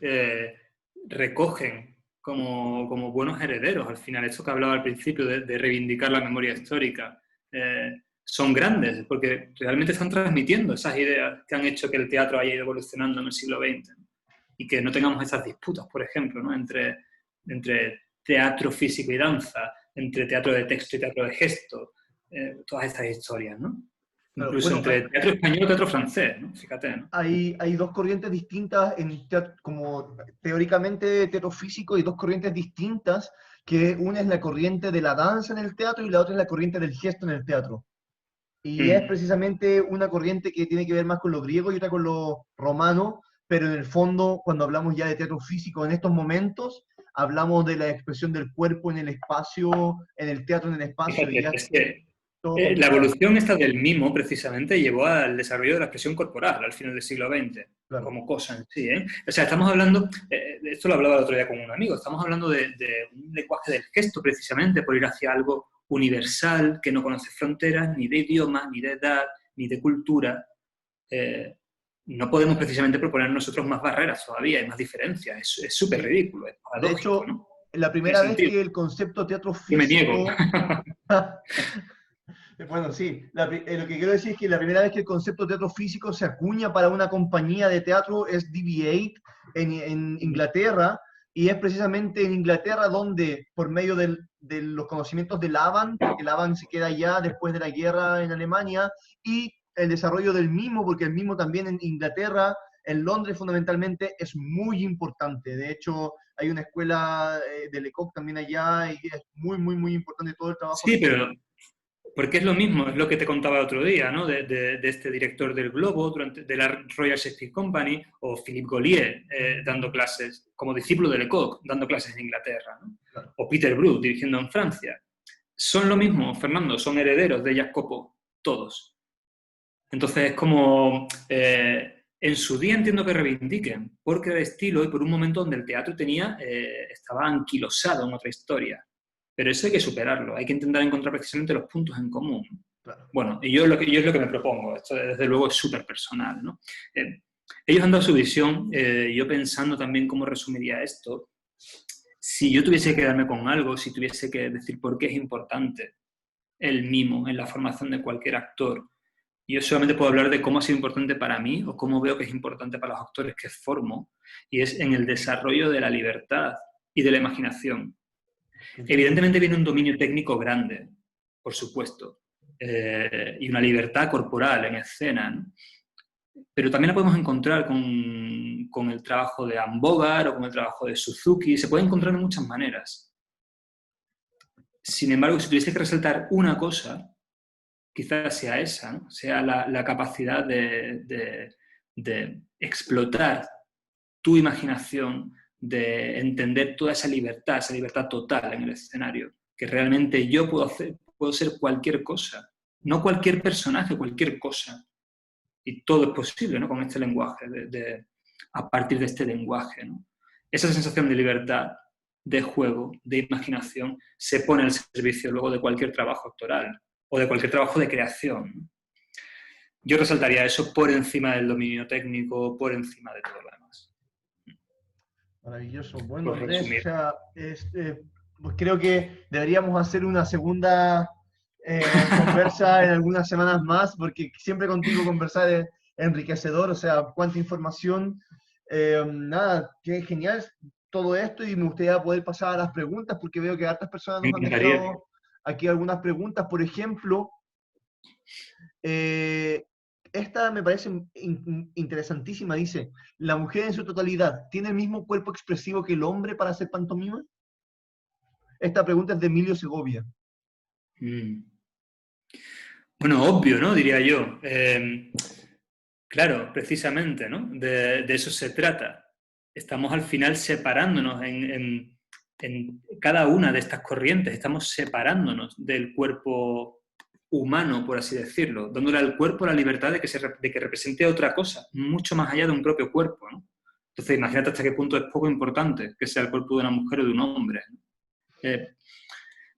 Recogen como buenos herederos. Al final, esto que hablaba al principio de reivindicar la memoria histórica, son grandes porque realmente están transmitiendo esas ideas que han hecho que el teatro haya ido evolucionando en el siglo XX, ¿no? Y que no tengamos esas disputas, por ejemplo, ¿no? entre teatro físico y danza, entre teatro de texto y teatro de gesto, todas estas historias, ¿no? Claro, Incluso bueno, entre teatro español y teatro francés, ¿no? Fíjate, ¿no? hay dos corrientes distintas en como teóricamente teatro físico, y dos corrientes distintas, que una es la corriente de la danza en el teatro y la otra es la corriente del gesto en el teatro. Y es precisamente una corriente que tiene que ver más con lo griego y otra con lo romano, pero en el fondo, cuando hablamos ya de teatro físico en estos momentos, hablamos de la expresión del cuerpo en el espacio, en el teatro en el espacio. Fíjate, Y ya es que todo la complicado. evolución esta del mimo, precisamente, llevó al desarrollo de la expresión corporal al final del siglo XX, Claro. como cosa en sí, ¿eh? O sea, estamos hablando, esto lo hablaba el otro día con un amigo, estamos hablando de un lenguaje del gesto, precisamente, por ir hacia algo universal, que no conoce fronteras, ni de idioma, ni de edad, ni de cultura. No podemos precisamente proponer nosotros más barreras todavía, hay más diferencias, es súper ridículo, es De paradójico, hecho, ¿no? la primera Tiene vez sentido. que el concepto teatro Yo me niego. físico... Bueno, sí, lo que quiero decir es que la primera vez que el concepto teatro físico se acuña para una compañía de teatro es DB8 en Inglaterra, y es precisamente en Inglaterra donde, por medio de los conocimientos de Laban, porque Laban se queda ya después de la guerra en Alemania, y el desarrollo del mimo, porque el mimo también en Inglaterra, en Londres fundamentalmente, es muy importante. De hecho, hay una escuela de Lecoq también allá, y es muy, muy, muy importante todo el trabajo. Sí, pero porque es lo mismo, es lo que te contaba el otro día, ¿no? De este director del Globo, de la Royal Shakespeare Company, o Philippe Gaulier dando clases, como discípulo de Lecoq, dando clases en Inglaterra, ¿no? Claro. O Peter Brook dirigiendo en Francia. Son lo mismo, Fernando, son herederos de Jacopo, todos. Entonces es como, en su día entiendo que reivindiquen, porque era estilo y por un momento donde el teatro estaba anquilosado en otra historia. Pero eso hay que superarlo, hay que intentar encontrar precisamente los puntos en común. Claro. Bueno, y yo es lo que me propongo, esto desde luego es súper personal, ¿no? Ellos han dado su visión, yo pensando también cómo resumiría esto. Si yo tuviese que quedarme con algo, si tuviese que decir por qué es importante el mimo en la formación de cualquier actor, yo solamente puedo hablar de cómo ha sido importante para mí o cómo veo que es importante para los actores que formo, y es en el desarrollo de la libertad y de la imaginación. Evidentemente viene un dominio técnico grande, por supuesto, y una libertad corporal en escena, ¿no? Pero también la podemos encontrar con el trabajo de Anne Bogart o con el trabajo de Suzuki, se puede encontrar de muchas maneras. Sin embargo, si tuviese que resaltar una cosa, quizás sea esa, ¿no? Sea la capacidad de explotar tu imaginación, de entender toda esa libertad total en el escenario, que realmente yo puedo ser cualquier cosa, no cualquier personaje, cualquier cosa. Y todo es posible, ¿no? Con este lenguaje, a partir de este lenguaje, ¿no? Esa sensación de libertad, de juego, de imaginación, se pone al servicio luego de cualquier trabajo actoral o de cualquier trabajo de creación, ¿no? Yo resaltaría eso por encima del dominio técnico, por encima de todo lo demás. Maravilloso. Bueno, Por Andrés, resumir. o sea, pues creo que deberíamos hacer una segunda conversa en algunas semanas más, porque siempre contigo conversar es enriquecedor, o sea, cuánta información. Nada, qué genial todo esto, y me gustaría poder pasar a las preguntas, porque veo que hartas personas Me nos han encantaría. dejado aquí algunas preguntas. Por ejemplo, esta me parece interesantísima. Dice, ¿la mujer en su totalidad tiene el mismo cuerpo expresivo que el hombre para hacer pantomima? Esta pregunta es de Emilio Segovia. Bueno, obvio, ¿no? Diría yo. Claro, precisamente, ¿no? De eso se trata. Estamos al final separándonos en cada una de estas corrientes, estamos separándonos del cuerpo humano, por así decirlo, dándole al cuerpo la libertad de que represente otra cosa, mucho más allá de un propio cuerpo, ¿no? Entonces, imagínate hasta qué punto es poco importante que sea el cuerpo de una mujer o de un hombre, ¿no?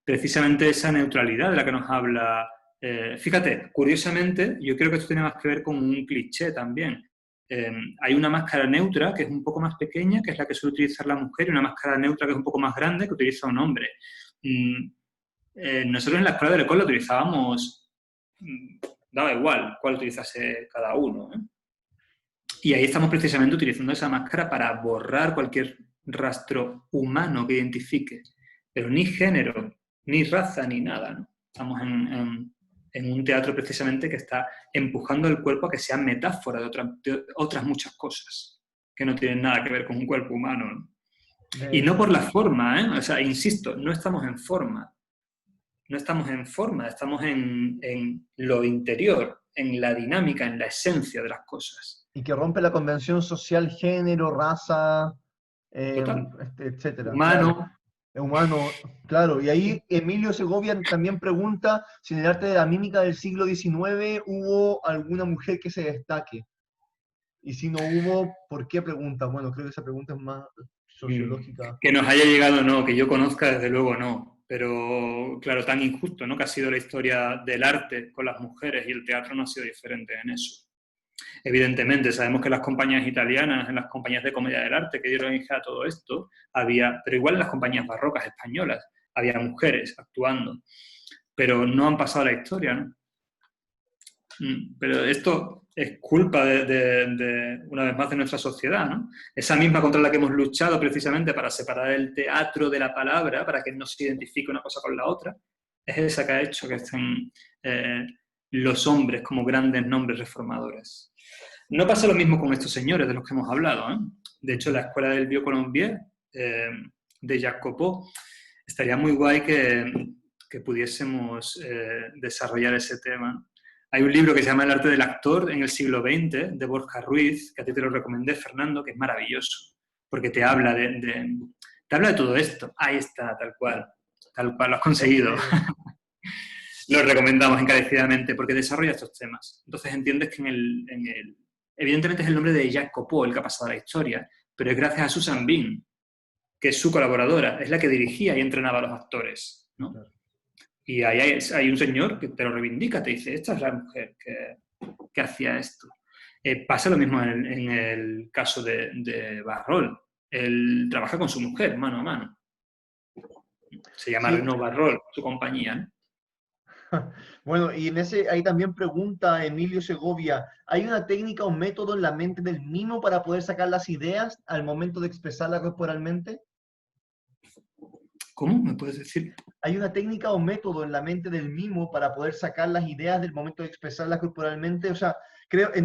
Precisamente esa neutralidad de la que nos habla. Fíjate, curiosamente, yo creo que esto tiene más que ver con un cliché también. hay una máscara neutra que es un poco más pequeña, que es la que suele utilizar la mujer, y una máscara neutra que es un poco más grande, que utiliza un hombre. Nosotros en la escuela de Lecole la utilizábamos, daba igual cuál utilizase cada uno, ¿eh? Y ahí estamos precisamente utilizando esa máscara para borrar cualquier rastro humano que identifique, pero ni género, ni raza, ni nada, ¿no? Estamos en un teatro precisamente que está empujando el cuerpo a que sea metáfora de otras muchas cosas que no tienen nada que ver con un cuerpo humano, ¿no? Y no por la forma, ¿eh? O sea, insisto, no estamos en forma. No estamos en forma, estamos en lo interior, en la dinámica, en la esencia de las cosas. Y que rompe la convención social, género, raza, Total. etcétera. Humano. Claro. Humano, claro. Y ahí Emilio Segovia también pregunta si en el arte de la mímica del siglo XIX hubo alguna mujer que se destaque. Y si no hubo, ¿por qué pregunta? Bueno, creo que esa pregunta es más sociológica. Que nos haya llegado, no, que yo conozca, desde luego no. Pero, claro, tan injusto, ¿no? Que ha sido la historia del arte con las mujeres, y el teatro no ha sido diferente en eso. Evidentemente, sabemos que las compañías italianas, en las compañías de comedia del arte que dieron origen a todo esto, había, pero igual en las compañías barrocas españolas, había mujeres actuando. Pero no han pasado a la historia, ¿no? Pero esto es culpa una vez más, de nuestra sociedad, ¿no? Esa misma contra la que hemos luchado precisamente para separar el teatro de la palabra, para que no se identifique una cosa con la otra, es esa que ha hecho que estén los hombres como grandes nombres reformadores. No pasa lo mismo con estos señores de los que hemos hablado, ¿eh? De hecho, la escuela del Vieux Colombier, de Jacques Copeau, estaría muy guay que pudiésemos desarrollar ese tema. Hay un libro que se llama El arte del actor en el siglo XX, de Borja Ruiz, que a ti te lo recomendé, Fernando, que es maravilloso, porque te habla te habla de todo esto. Ahí está, tal cual, lo has conseguido. Lo recomendamos encarecidamente, porque desarrolla estos temas. Entonces entiendes que evidentemente es el nombre de Jacques Copeau el que ha pasado a la historia, pero es gracias a Susan Bean, que es su colaboradora, es la que dirigía y entrenaba a los actores, ¿no? Y ahí hay un señor que te lo reivindica, te dice, esta es la mujer que hacía esto. Pasa lo mismo en el caso de Barrol. Él trabaja con su mujer, mano a mano. Se llama Renaud Barrol, su compañía, ¿no? Bueno, y ahí también pregunta Emilio Segovia, ¿hay una técnica o método en la mente del mimo para poder sacar las ideas al momento de expresarlas corporalmente? ¿Cómo? ¿Me puedes decir? ¿Hay una técnica o método en la mente del mimo para poder sacar las ideas del momento de expresarlas corporalmente? O sea,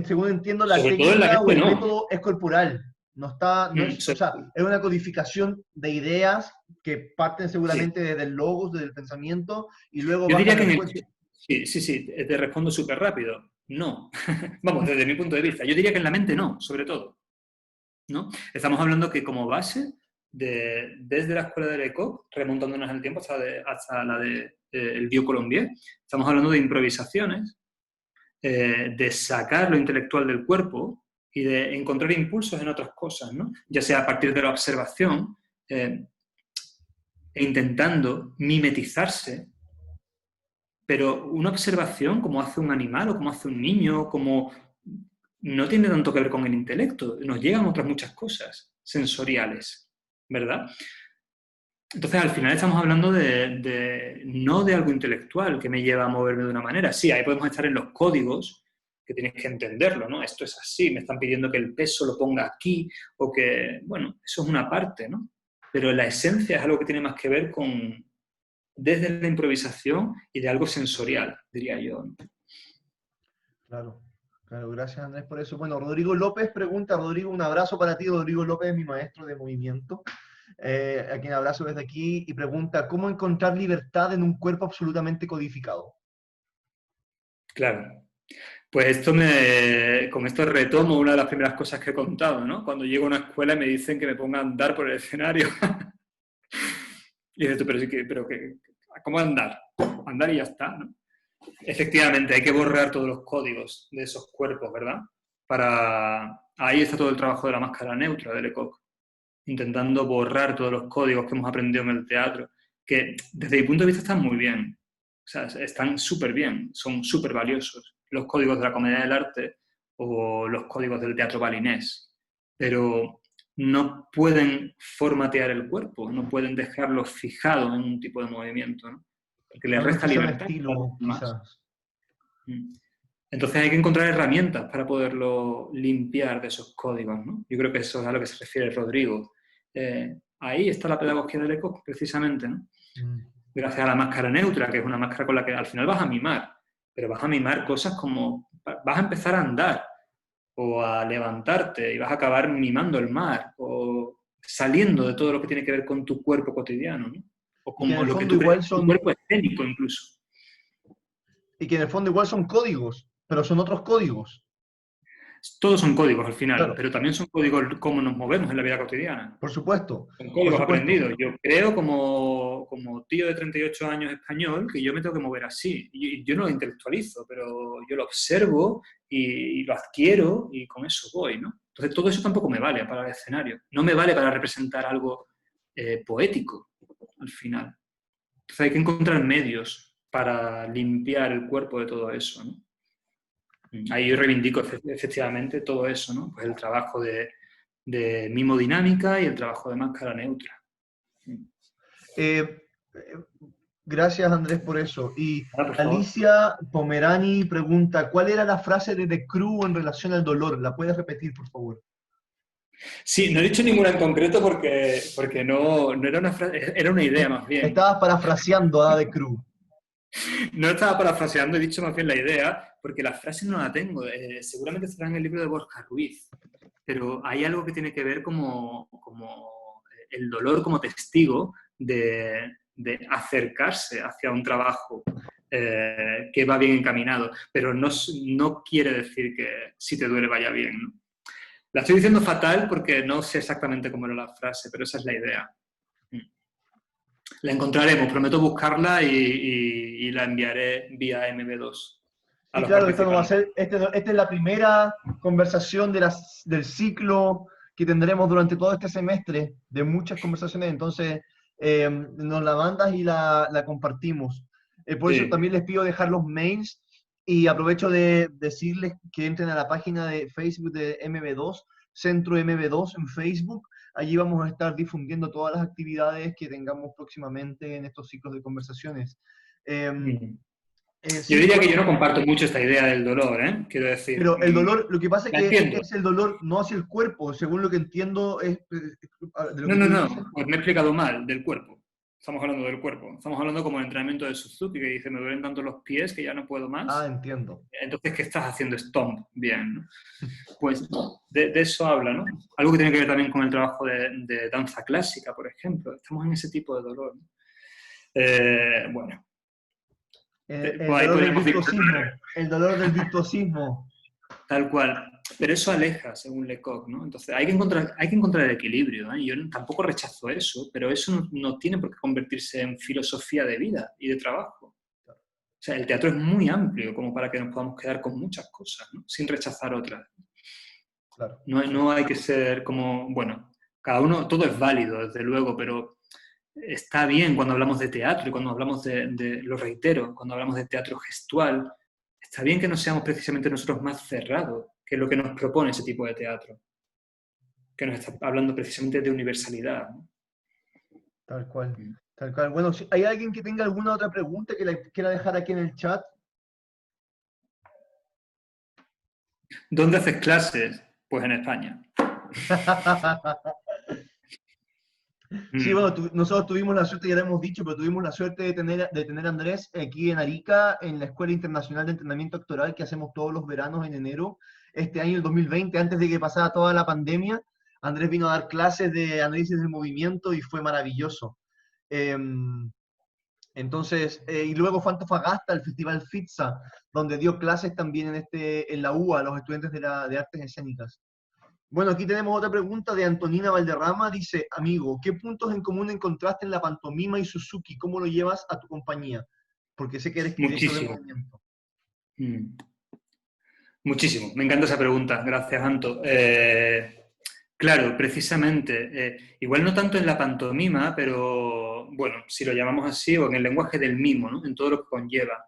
según entiendo, la técnica o el método es corporal. O sea, es una codificación de ideas que parten seguramente desde el logos, desde el pensamiento, y luego... Yo diría que sí, te respondo súper rápido. No. Vamos, desde mi punto de vista. Yo diría que en la mente no, sobre todo, ¿no? Estamos hablando que como base, desde la escuela de Lecoq, remontándonos en el tiempo hasta la del Vieux Colombier, estamos hablando de improvisaciones, de sacar lo intelectual del cuerpo y de encontrar impulsos en otras cosas, ¿no? Ya sea a partir de la observación, e intentando mimetizarse, pero una observación como hace un animal o como hace un niño, como no tiene tanto que ver con el intelecto, nos llegan otras muchas cosas sensoriales, ¿verdad? Entonces, al final estamos hablando no de algo intelectual que me lleva a moverme de una manera. Sí, ahí podemos estar en los códigos, que tienes que entenderlo, ¿no? Esto es así, me están pidiendo que el peso lo ponga aquí, o que, bueno, eso es una parte, ¿no? Pero la esencia es algo que tiene más que ver desde la improvisación y de algo sensorial, diría yo, ¿no? Claro, gracias Andrés por eso. Bueno, Rodrigo López pregunta, Rodrigo, un abrazo para ti. Rodrigo López es mi maestro de movimiento, a quien abrazo desde aquí, y pregunta, ¿cómo encontrar libertad en un cuerpo absolutamente codificado? Claro. Pues con esto retomo una de las primeras cosas que he contado, ¿no? Cuando llego a una escuela y me dicen que me ponga a andar por el escenario. Y dices tú, pero ¿cómo andar? Andar y ya está, ¿no? Efectivamente, hay que borrar todos los códigos de esos cuerpos, ¿verdad? Ahí está todo el trabajo de la máscara neutra de Lecoq, intentando borrar todos los códigos que hemos aprendido en el teatro, que desde mi punto de vista están muy bien. O sea, están súper bien, son súper valiosos. Los códigos de la comedia del arte o los códigos del teatro balinés, pero no pueden formatear el cuerpo, no pueden dejarlo fijado en un tipo de movimiento, ¿no? Porque le No es resta que sea un libertad. estilo, Más. quizás. Entonces hay que encontrar herramientas para poderlo limpiar de esos códigos, ¿no? Yo creo que eso es a lo que se refiere Rodrigo. Ahí está la pedagogía del Lecoq, precisamente, ¿no? Gracias a la máscara neutra, que es una máscara con la que al final vas a mimar, pero vas a mimar cosas como, vas a empezar a andar, o a levantarte, y vas a acabar mimando el mar, o saliendo de todo lo que tiene que ver con tu cuerpo cotidiano, ¿no? O Y que en como el lo que fondo tú igual crees, tu son, cuerpo escénico incluso. y que en el fondo igual son códigos, pero son otros códigos. Todos son códigos al final, Claro. pero también son códigos cómo nos movemos en la vida cotidiana. Por supuesto. Son Por códigos supuesto. aprendidos. Yo creo como tío de 38 años español que yo me tengo que mover así. Y yo no lo intelectualizo, pero yo lo observo y lo adquiero y con eso voy, ¿no? Entonces todo eso tampoco me vale para el escenario. No me vale para representar algo poético al final. Entonces hay que encontrar medios para limpiar el cuerpo de todo eso, ¿no? Ahí yo reivindico efectivamente todo eso, ¿no? Pues el trabajo de mimodinámica y el trabajo de máscara neutra. Gracias, Andrés, por eso. Y Por favor. Alicia Pomerani pregunta, ¿cuál era la frase de The Crew en relación al dolor? ¿La puedes repetir, por favor? Sí, no he dicho ninguna en concreto porque no era una frase, era una idea más bien. Estabas parafraseando a The Crew. No estaba parafraseando, he dicho más bien la idea, porque la frase no la tengo. Seguramente estará en el libro de Borja Ruiz, pero hay algo que tiene que ver como el dolor como testigo de acercarse hacia un trabajo que va bien encaminado, pero no quiere decir que si te duele vaya bien, ¿no? La estoy diciendo fatal porque no sé exactamente cómo era la frase, pero esa es la idea. La encontraremos, prometo buscarla y la enviaré vía MB2. Y claro, esta no va a ser, esta es la primera conversación del ciclo que tendremos durante todo este semestre, de muchas conversaciones, entonces nos la mandas y la compartimos. Por eso también les pido dejar los mails y aprovecho de decirles que entren a la página de Facebook de MB2, Centro MB2 en Facebook. Allí vamos a estar difundiendo todas las actividades que tengamos próximamente en estos ciclos de conversaciones. Yo diría que yo no comparto mucho esta idea del dolor, ¿eh? Quiero decir. Pero el dolor, lo que pasa es que entiendo. es el dolor no hacia el cuerpo, según lo que entiendo es... No, pues me he explicado mal, del cuerpo. Estamos hablando del cuerpo. Estamos hablando como el entrenamiento de Suzuki, que dice, me duelen tanto los pies que ya no puedo más. Ah, entiendo. Entonces, ¿qué estás haciendo? Stomp. Bien, ¿no? Pues de eso habla, ¿no? Algo que tiene que ver también con el trabajo de danza clásica, por ejemplo. Estamos en ese tipo de dolor, ¿no? Bueno. El dolor del virtuosismo. Tal cual. Pero eso aleja, según Lecoq, ¿no? Entonces hay que encontrar el equilibrio, ¿eh? Yo tampoco rechazo eso, pero eso no tiene por qué convertirse en filosofía de vida y de trabajo. O sea, el teatro es muy amplio como para que nos podamos quedar con muchas cosas, ¿no? Sin rechazar otras. Claro. No hay que ser como, bueno, cada uno, todo es válido, desde luego, pero está bien cuando hablamos de teatro y cuando hablamos lo reitero, cuando hablamos de teatro gestual, está bien que no seamos precisamente nosotros más cerrados, que es lo que nos propone ese tipo de teatro, que nos está hablando precisamente de universalidad, ¿no? Tal cual, tal cual. Bueno, si hay alguien que tenga alguna otra pregunta que la quiera dejar aquí en el chat. ¿Dónde haces clases? Pues en España. Sí, bueno, nosotros tuvimos la suerte, ya lo hemos dicho, pero tuvimos la suerte de tener a Andrés aquí en Arica, en la Escuela Internacional de Entrenamiento Actoral que hacemos todos los veranos en enero. Este año, el 2020, antes de que pasara toda la pandemia, Andrés vino a dar clases de análisis del movimiento y fue maravilloso. Entonces, y luego fue a Antofagasta, el Festival FITSA, donde dio clases también en la UA a los estudiantes de Artes Escénicas. Bueno, aquí tenemos otra pregunta de Antonina Valderrama. Dice, amigo, ¿qué puntos en común encontraste en la pantomima y Suzuki? ¿Cómo lo llevas a tu compañía? Porque sé que eres director de movimiento. Muchísimo. Me encanta esa pregunta. Gracias, Anto. Claro, precisamente. Igual no tanto en la pantomima, pero bueno, si lo llamamos así, o en el lenguaje del mimo, ¿no? En todo lo que conlleva.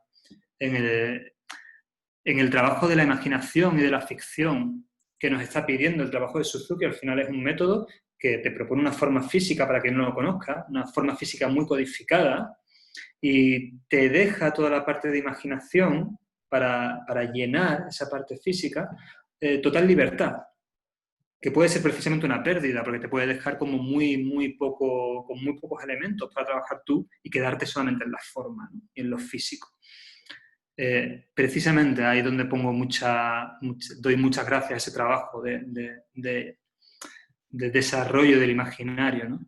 En el trabajo de la imaginación y de la ficción que nos está pidiendo el trabajo de Suzuki, al final es un método que te propone una forma física, para quien no lo conozca, una forma física muy codificada, y te deja toda la parte de imaginación para llenar esa parte física, total libertad, que puede ser precisamente una pérdida, porque te puede dejar como con muy pocos elementos para trabajar tú y quedarte solamente en la forma, ¿no? Y en lo físico. Precisamente ahí donde pongo doy muchas gracias a ese trabajo de desarrollo del imaginario, ¿no?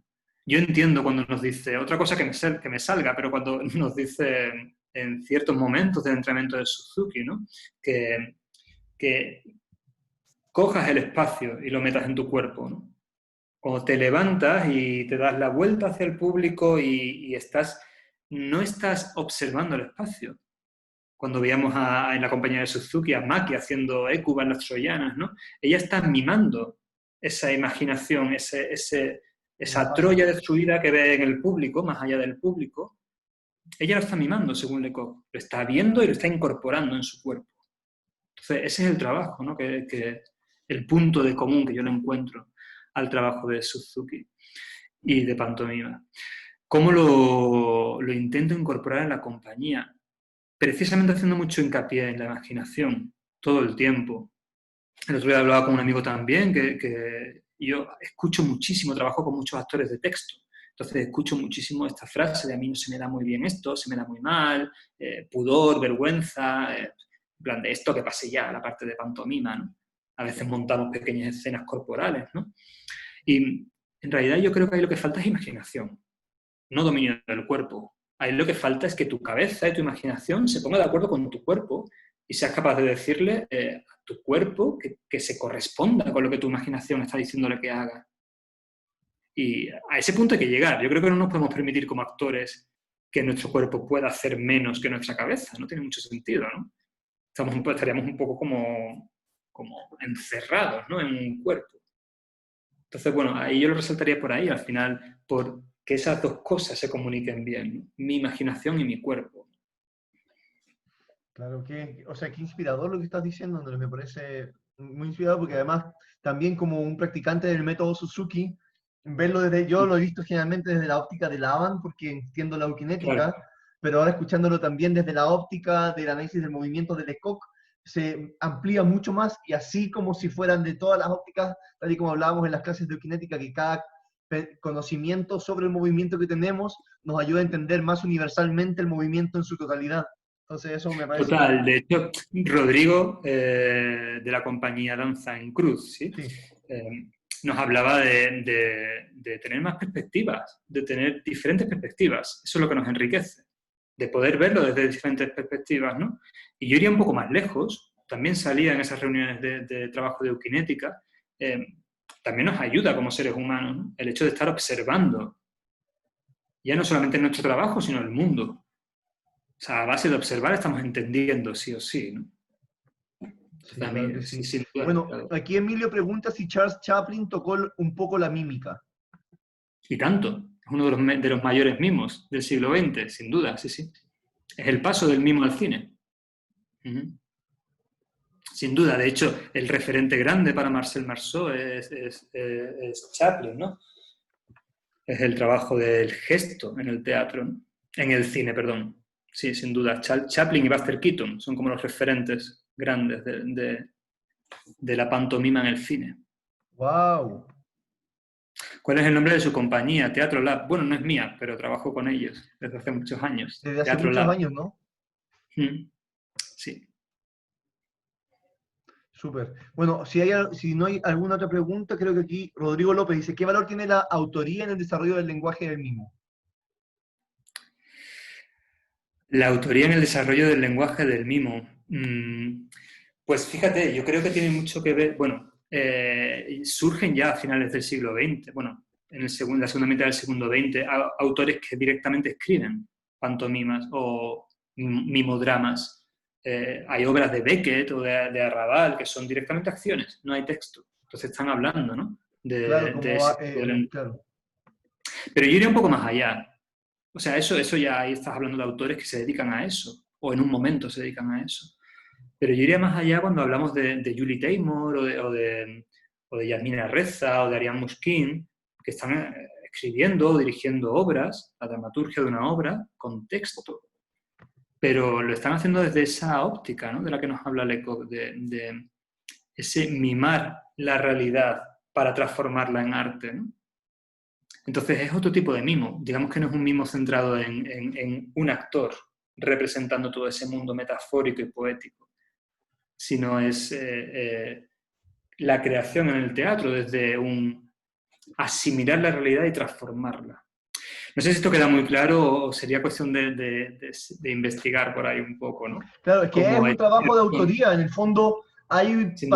Yo entiendo cuando nos dice, otra cosa que me salga, pero cuando nos dice en ciertos momentos del entrenamiento de Suzuki, ¿no? Que cojas el espacio y lo metas en tu cuerpo, ¿no? Cuando te levantas y te das la vuelta hacia el público y no estás observando el espacio. Cuando veíamos en la compañía de Suzuki a Maki haciendo Ekuba en las troyanas, ¿no? Ella está mimando esa imaginación, esa Troya destruida que ve en el público, más allá del público. Ella lo está mimando, según Lecoq. Lo está viendo y lo está incorporando en su cuerpo. Entonces, ese es el trabajo, ¿no? El punto de común que yo le encuentro al trabajo de Suzuki y de pantomima. ¿Cómo lo intento incorporar en la compañía? Precisamente haciendo mucho hincapié en la imaginación, todo el tiempo. El otro día hablaba con un amigo también, que yo escucho muchísimo, trabajo con muchos actores de texto. Entonces escucho muchísimo esta frase de a mí no se me da muy bien esto, se me da muy mal, pudor, vergüenza, en plan de esto que pase ya, la parte de pantomima, ¿no? A veces montamos pequeñas escenas corporales, ¿no? Y en realidad yo creo que ahí lo que falta es imaginación, no dominio del cuerpo. Ahí lo que falta es que tu cabeza y tu imaginación se ponga de acuerdo con tu cuerpo y seas capaz de decirle a tu cuerpo que se corresponda con lo que tu imaginación está diciéndole que haga. Y a ese punto hay que llegar. Yo creo que no nos podemos permitir como actores que nuestro cuerpo pueda hacer menos que nuestra cabeza. No tiene mucho sentido, ¿no? Estaríamos un poco como encerrados, ¿no? En un cuerpo. Entonces, bueno, ahí yo lo resaltaría por ahí, al final, por que esas dos cosas se comuniquen bien, ¿no? Mi imaginación y mi cuerpo. Claro que, o sea, qué inspirador lo que estás diciendo, Andrés, me parece muy inspirador porque además también como un practicante del método Suzuki, yo lo he visto generalmente desde la óptica de Laban porque entiendo la eukinética, Claro. pero ahora escuchándolo también desde la óptica del análisis del movimiento de Lecoq, se amplía mucho más y así como si fueran de todas las ópticas, tal y como hablábamos en las clases de eukinética, que cada conocimiento sobre el movimiento que tenemos nos ayuda a entender más universalmente el movimiento en su totalidad. Entonces eso me parece... Total, de hecho, Rodrigo, de la compañía Danza en Cruz, ¿sí? Nos hablaba de tener más perspectivas, de tener diferentes perspectivas. Eso es lo que nos enriquece, de poder verlo desde diferentes perspectivas, ¿no? Y yo iría un poco más lejos, también salía en esas reuniones de trabajo de eukinética, también nos ayuda como seres humanos, ¿no? El hecho de estar observando, ya no solamente nuestro trabajo, sino el mundo. O sea, a base de observar estamos entendiendo sí o sí, ¿no? Sí, claro que sí. Sin duda, Bueno, claro. aquí Emilio pregunta si Charles Chaplin tocó un poco la mímica. Y tanto. Es uno de los mayores mimos del siglo XX, sin duda, sí, sí. Es el paso del mimo al cine. Sin duda. De hecho, el referente grande para Marcel Marceau es Chaplin, ¿no? Es el trabajo del gesto en el teatro, ¿no? En el cine, perdón. Sí, sin duda. Chaplin y Buster Keaton son como los referentes grandes de la pantomima en el cine. ¡Wow! ¿Cuál es el nombre de su compañía? Teatro Lab. Bueno, no es mía, pero trabajo con ellos desde hace muchos años. Desde hace Teatro muchos Lab. años, ¿no? Sí. Súper. Bueno, si no hay alguna otra pregunta, creo que aquí Rodrigo López dice, ¿qué valor tiene la autoría en el desarrollo del lenguaje del mimo? La autoría en el desarrollo del lenguaje del mimo. Pues fíjate, yo creo que tiene mucho que ver, bueno, surgen ya a finales del siglo XX, bueno, en la segunda mitad del siglo XX, autores que directamente escriben pantomimas o mimodramas. Hay obras de Beckett o de Arrabal que son directamente acciones, no hay texto. Entonces están hablando, ¿no? Claro. Pero yo iría un poco más allá. O sea, eso ya ahí estás hablando de autores que se dedican a eso, o en un momento se dedican a eso. Pero yo iría más allá cuando hablamos de Julie Taymor o de Yasmina Reza o de Ariane Mouskin, que están escribiendo o dirigiendo obras, la dramaturgia de una obra, con texto. Pero lo están haciendo desde esa óptica, ¿no? De la que nos habla Lecoq, de ese mimar la realidad para transformarla en arte, ¿no? Entonces es otro tipo de mimo. Digamos que no es un mimo centrado en un actor representando todo ese mundo metafórico y poético, sino es la creación en el teatro desde un asimilar la realidad y transformarla. No sé si esto queda muy claro o sería cuestión de investigar por ahí un poco, ¿no? Claro, es que es Como un trabajo de autoría. En el fondo, hay, Sí.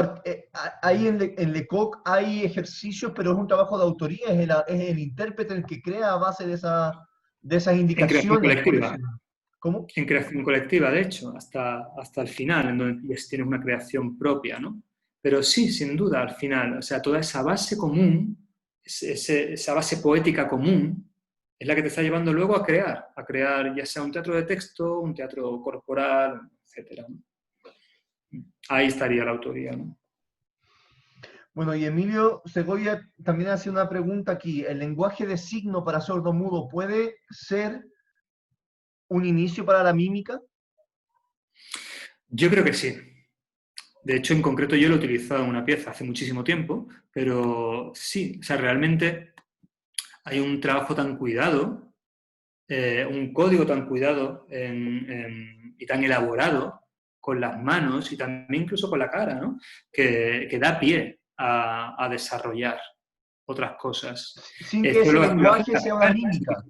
en Lecoq hay ejercicios, pero es un trabajo de autoría. Es el intérprete el que crea a base de esas En creación indicaciones. colectiva. ¿Cómo? En creación colectiva, de hecho, hasta el final, en donde tienes una creación propia, ¿no? Pero sí, sin duda, al final, o sea, toda esa base común, esa base poética común, es la que te está llevando luego a crear ya sea un teatro de texto, un teatro corporal, etc. Ahí estaría la autoría, ¿no? Bueno, y Emilio Segovia también hace una pregunta aquí. ¿El lenguaje de signo para sordomudo puede ser un inicio para la mímica? Yo creo que sí. De hecho, en concreto yo lo he utilizado en una pieza hace muchísimo tiempo, pero sí, o sea, realmente hay un trabajo tan cuidado, un código tan cuidado y tan elaborado con las manos y también incluso con la cara, ¿no? Que da pie a desarrollar otras cosas. Sin que ese lenguaje sea una mímica.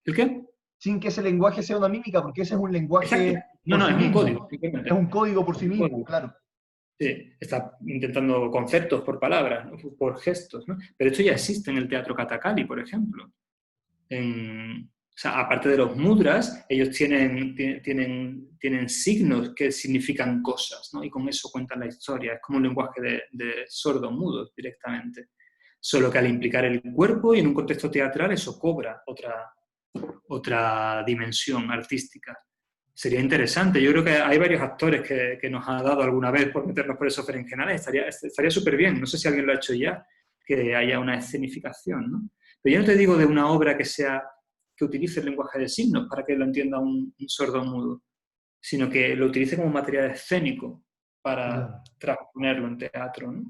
¿El qué? Sin que ese lenguaje sea una mímica, porque ese es un lenguaje. Exacto. No, por sí es un mismo. código. Simplemente. Es un código por sí Un mismo, código. claro. Sí, está intentando conceptos por palabras, ¿no? Por gestos, ¿no? Pero esto ya existe en el teatro Kathakali, por ejemplo. O sea, aparte de los mudras, ellos tienen signos que significan cosas, ¿no? Y con eso cuentan la historia. Es como un lenguaje de sordo-mudos directamente. Solo que al implicar el cuerpo y en un contexto teatral, eso cobra otra dimensión artística. Sería interesante. Yo creo que hay varios actores que nos ha dado alguna vez por meternos por esos berenjenales. Estaría súper bien. No sé si alguien lo ha hecho ya, que haya una escenificación, ¿no? Pero yo no te digo de una obra que utilice el lenguaje de signos para que lo entienda un sordo-mudo, sino que lo utilice como material escénico para transponerlo en teatro, ¿no?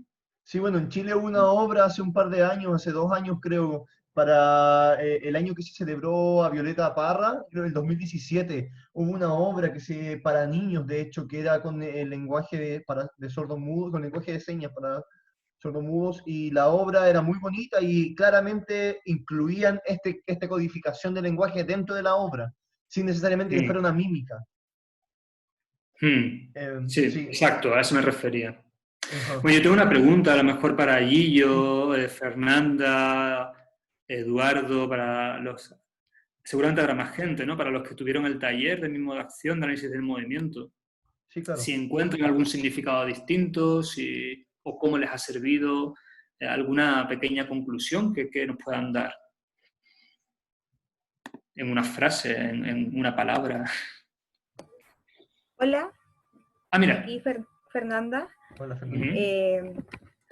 Sí, bueno, en Chile hubo una obra hace un par de años, hace 2 años creo, para el año que se celebró a Violeta Parra, creo el 2017, hubo una obra para niños, de hecho, que era con el lenguaje de sordomudos, con lenguaje de señas para sordomudos, y la obra era muy bonita y claramente incluían esta codificación del lenguaje dentro de la obra, sin necesariamente que fuera una mímica. Sí, exacto, a eso me refería. Ajá. Bueno, yo tengo una pregunta, a lo mejor para Guillo, Fernanda, Eduardo, seguramente habrá más gente, ¿no? Para los que tuvieron el taller de mimo de acción, de análisis del movimiento. Sí, claro. Si encuentran algún significado distinto, o cómo les ha servido, alguna pequeña conclusión que nos puedan dar. En una frase, en una palabra. Hola. Mira. Aquí Fernanda. Hola, Fernanda.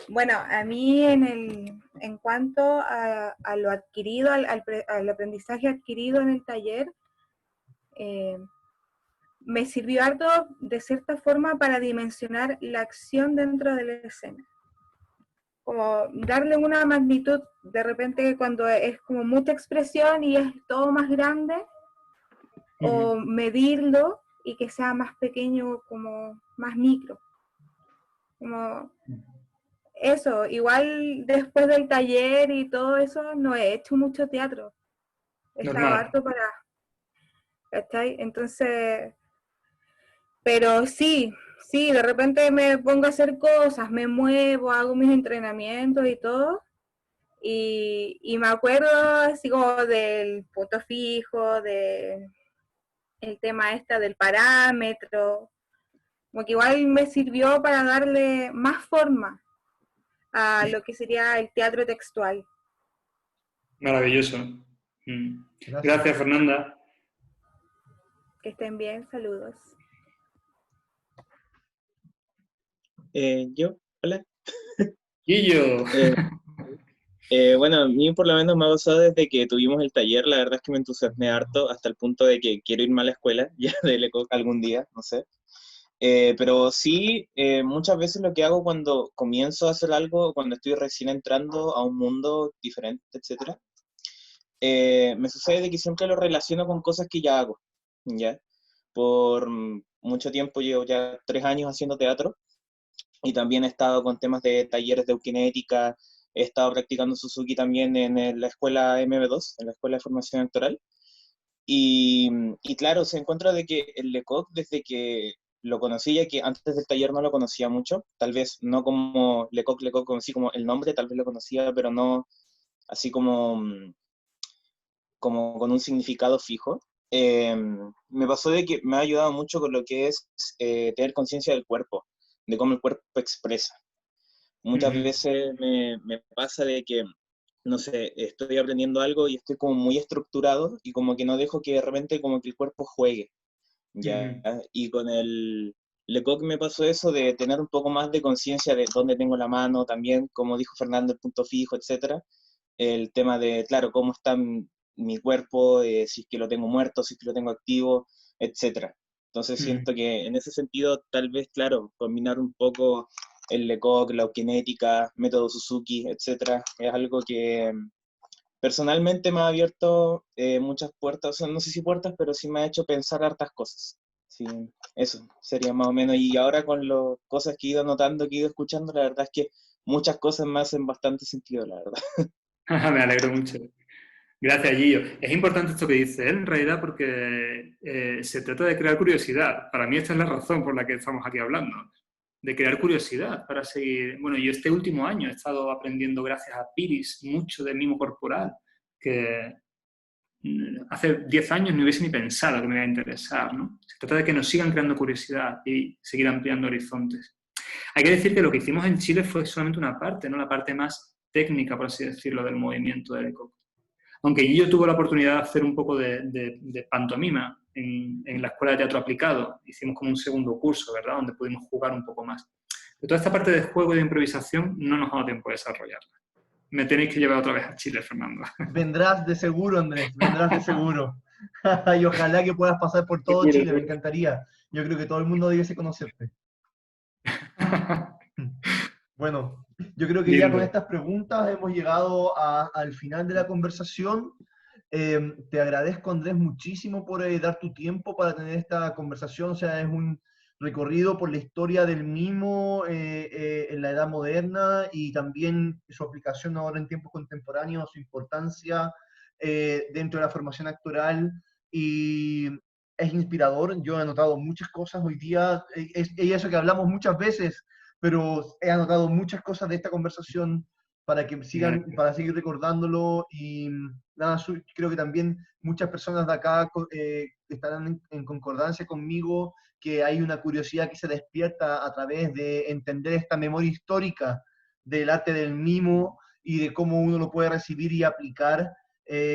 Bueno, a mí en cuanto a lo adquirido, al aprendizaje adquirido en el taller, me sirvió harto de cierta forma para dimensionar la acción dentro de la escena. Como darle una magnitud, de repente cuando es como mucha expresión y es todo más grande, o medirlo y que sea más pequeño, como más micro. Como eso, igual después del taller y todo eso, no he hecho mucho teatro. He estado harto para... ¿Cachai? Entonces... Pero sí, de repente me pongo a hacer cosas, me muevo, hago mis entrenamientos y todo. Y me acuerdo así como del punto fijo, el tema del parámetro. Como que igual me sirvió para darle más forma a lo que sería el teatro textual. Maravilloso. Gracias, Fernanda. Que estén bien, saludos. Yo, hola. Guillo. Bueno, a mí por lo menos me ha pasado desde que tuvimos el taller, la verdad es que me entusiasmé harto hasta el punto de que quiero irme a la escuela, ya de LECOC algún día, no sé. Pero sí, muchas veces lo que hago cuando comienzo a hacer algo, cuando estoy recién entrando a un mundo diferente, etcétera, me sucede de que siempre lo relaciono con cosas que ya hago, ¿ya? Por mucho tiempo, llevo ya 3 años haciendo teatro, y también he estado con temas de talleres de eukinética, he estado practicando Suzuki también en la escuela MB2, en la Escuela de Formación Actoral, y claro, se encuentra de que el LECOC, desde que lo conocí, ya que antes del taller no lo conocía mucho, tal vez no como LECOC conocí como el nombre, tal vez lo conocía, pero no así como con un significado fijo. Me pasó de que me ha ayudado mucho con lo que es tener conciencia del cuerpo, de cómo el cuerpo expresa. Muchas veces me pasa de que, no sé, estoy aprendiendo algo y estoy como muy estructurado y como que no dejo que de repente como que el cuerpo juegue, ¿ya? Y con el LECOC me pasó eso de tener un poco más de conciencia de dónde tengo la mano también, como dijo Fernando, el punto fijo, etcétera. El tema de, claro, cómo está mi cuerpo, si es que lo tengo muerto, si es que lo tengo activo, etcétera. Entonces siento que en ese sentido, tal vez, claro, combinar un poco el LECOC, la kinética, método Suzuki, etcétera, es algo que personalmente me ha abierto muchas puertas, o sea, no sé si puertas, pero sí me ha hecho pensar hartas cosas. Sí, eso sería más o menos. Y ahora con las cosas que he ido notando, que he ido escuchando, la verdad es que muchas cosas me hacen bastante sentido, la verdad. Me alegro mucho. Gracias, Gillo. Es importante esto que dice él, en realidad, porque se trata de crear curiosidad. Para mí esta es la razón por la que estamos aquí hablando, de crear curiosidad para seguir. Bueno, yo este último año he estado aprendiendo, gracias a Piris, mucho de mimo corporal, que hace 10 años no hubiese ni pensado que me iba a interesar, ¿no? Se trata de que nos sigan creando curiosidad y seguir ampliando horizontes. Hay que decir que lo que hicimos en Chile fue solamente una parte, no la parte más técnica, por así decirlo, del movimiento del ECOC. Aunque yo tuve la oportunidad de hacer un poco de pantomima en la Escuela de Teatro Aplicado. Hicimos como un segundo curso, ¿verdad?, donde pudimos jugar un poco más. Pero toda esta parte de juego y de improvisación no nos ha dado tiempo de desarrollarla. Me tenéis que llevar otra vez a Chile, Fernando. Vendrás de seguro, Andrés, vendrás de seguro. Y ojalá que puedas pasar por todo Chile, me encantaría. Yo creo que todo el mundo debiese conocerte. Bueno, yo creo que ya con estas preguntas hemos llegado al final de la conversación. Te agradezco, Andrés, muchísimo por dar tu tiempo para tener esta conversación. O sea, es un recorrido por la historia del mimo en la edad moderna y también su aplicación ahora en tiempos contemporáneos, su importancia dentro de la formación actoral. Y es inspirador. Yo he anotado muchas cosas hoy día. Es eso que hablamos muchas veces, pero he anotado muchas cosas de esta conversación para que sigan, para seguir recordándolo. Y nada, creo que también muchas personas de acá estarán en concordancia conmigo, que hay una curiosidad que se despierta a través de entender esta memoria histórica del arte del mimo y de cómo uno lo puede recibir y aplicar.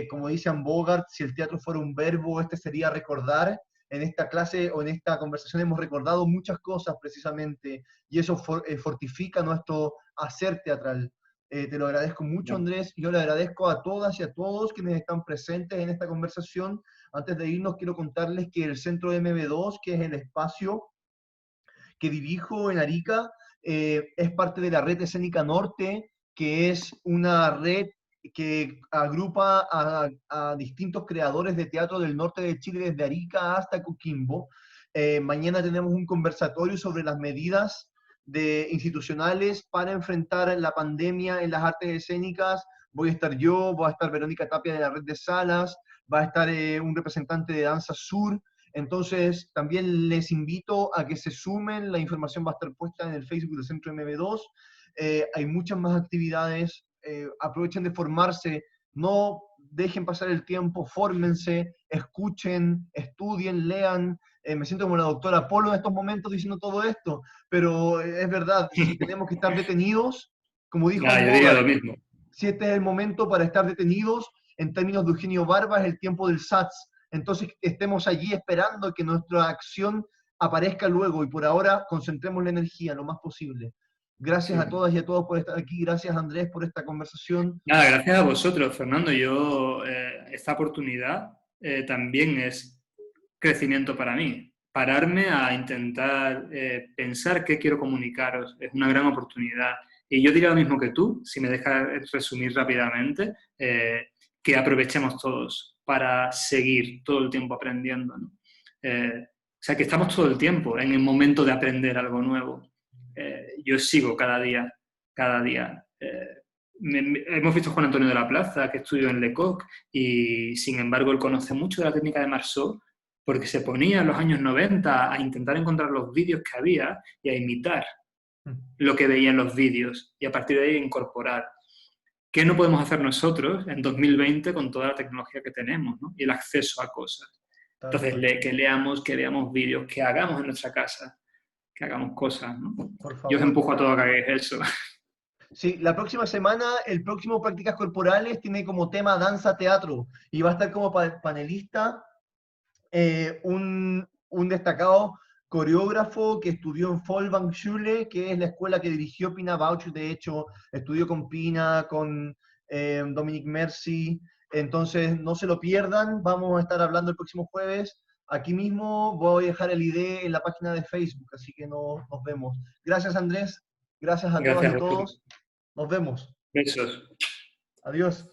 Como dice Bogart, si el teatro fuera un verbo, este sería recordar. En esta clase o en esta conversación hemos recordado muchas cosas precisamente, y eso fortifica nuestro hacer teatral. Te lo agradezco mucho, Andrés. Yo le agradezco a todas y a todos quienes están presentes en esta conversación. Antes de irnos, quiero contarles que el Centro MB2, que es el espacio que dirijo en Arica, es parte de la Red Escénica Norte, que es una red que agrupa a distintos creadores de teatro del norte de Chile, desde Arica hasta Coquimbo. Mañana tenemos un conversatorio sobre las medidas institucionales para enfrentar la pandemia en las artes escénicas. Voy a estar yo, va a estar Verónica Tapia de la Red de Salas, va a estar un representante de Danza Sur. Entonces, también les invito a que se sumen. La información va a estar puesta en el Facebook del Centro MB2. Hay muchas más actividades. Aprovechen de formarse, no dejen pasar el tiempo, fórmense, escuchen, estudien, lean. Me siento como la doctora Polo en estos momentos diciendo todo esto, pero es verdad, si tenemos que estar detenidos, como dijo Bogart, si este es el momento para estar detenidos, en términos de Eugenio Barba, es el tiempo del SATS. Entonces estemos allí esperando que nuestra acción aparezca luego, y por ahora concentremos la energía lo más posible. Gracias a todas y a todos por estar aquí, gracias Andrés por esta conversación. Nada, gracias a vosotros, Fernando. Esta oportunidad también es crecimiento para mí. Pararme a intentar pensar qué quiero comunicaros es una gran oportunidad. Y yo diría lo mismo que tú, si me dejas resumir rápidamente, que aprovechemos todos para seguir todo el tiempo aprendiendo, ¿no? O sea, que estamos todo el tiempo en el momento de aprender algo nuevo. Yo sigo cada día. Hemos visto a Juan Antonio de la Plaza, que estudió en Lecoq, y sin embargo él conoce mucho de la técnica de Marceau, porque se ponía en los años 90 a intentar encontrar los vídeos que había y a imitar lo que veía en los vídeos, y a partir de ahí incorporar. ¿Qué no podemos hacer nosotros en 2020 con toda la tecnología que tenemos, ¿no? Y el acceso a cosas? Entonces, que leamos, que veamos vídeos, que hagamos en nuestra casa, que hagamos cosas, ¿no? Por favor. Yo os empujo a todos a que hagáis eso. Sí, la próxima semana, el próximo Prácticas Corporales tiene como tema danza-teatro, y va a estar como panelista un destacado coreógrafo que estudió en Volksschule, que es la escuela que dirigió Pina Bausch. De hecho, estudió con Pina, con Dominic Mercy. Entonces, no se lo pierdan. Vamos a estar hablando el próximo jueves. Aquí mismo voy a dejar el ID en la página de Facebook, así que nos vemos. Gracias, Andrés. Gracias a todas y todos. Nos vemos. Besos. Adiós.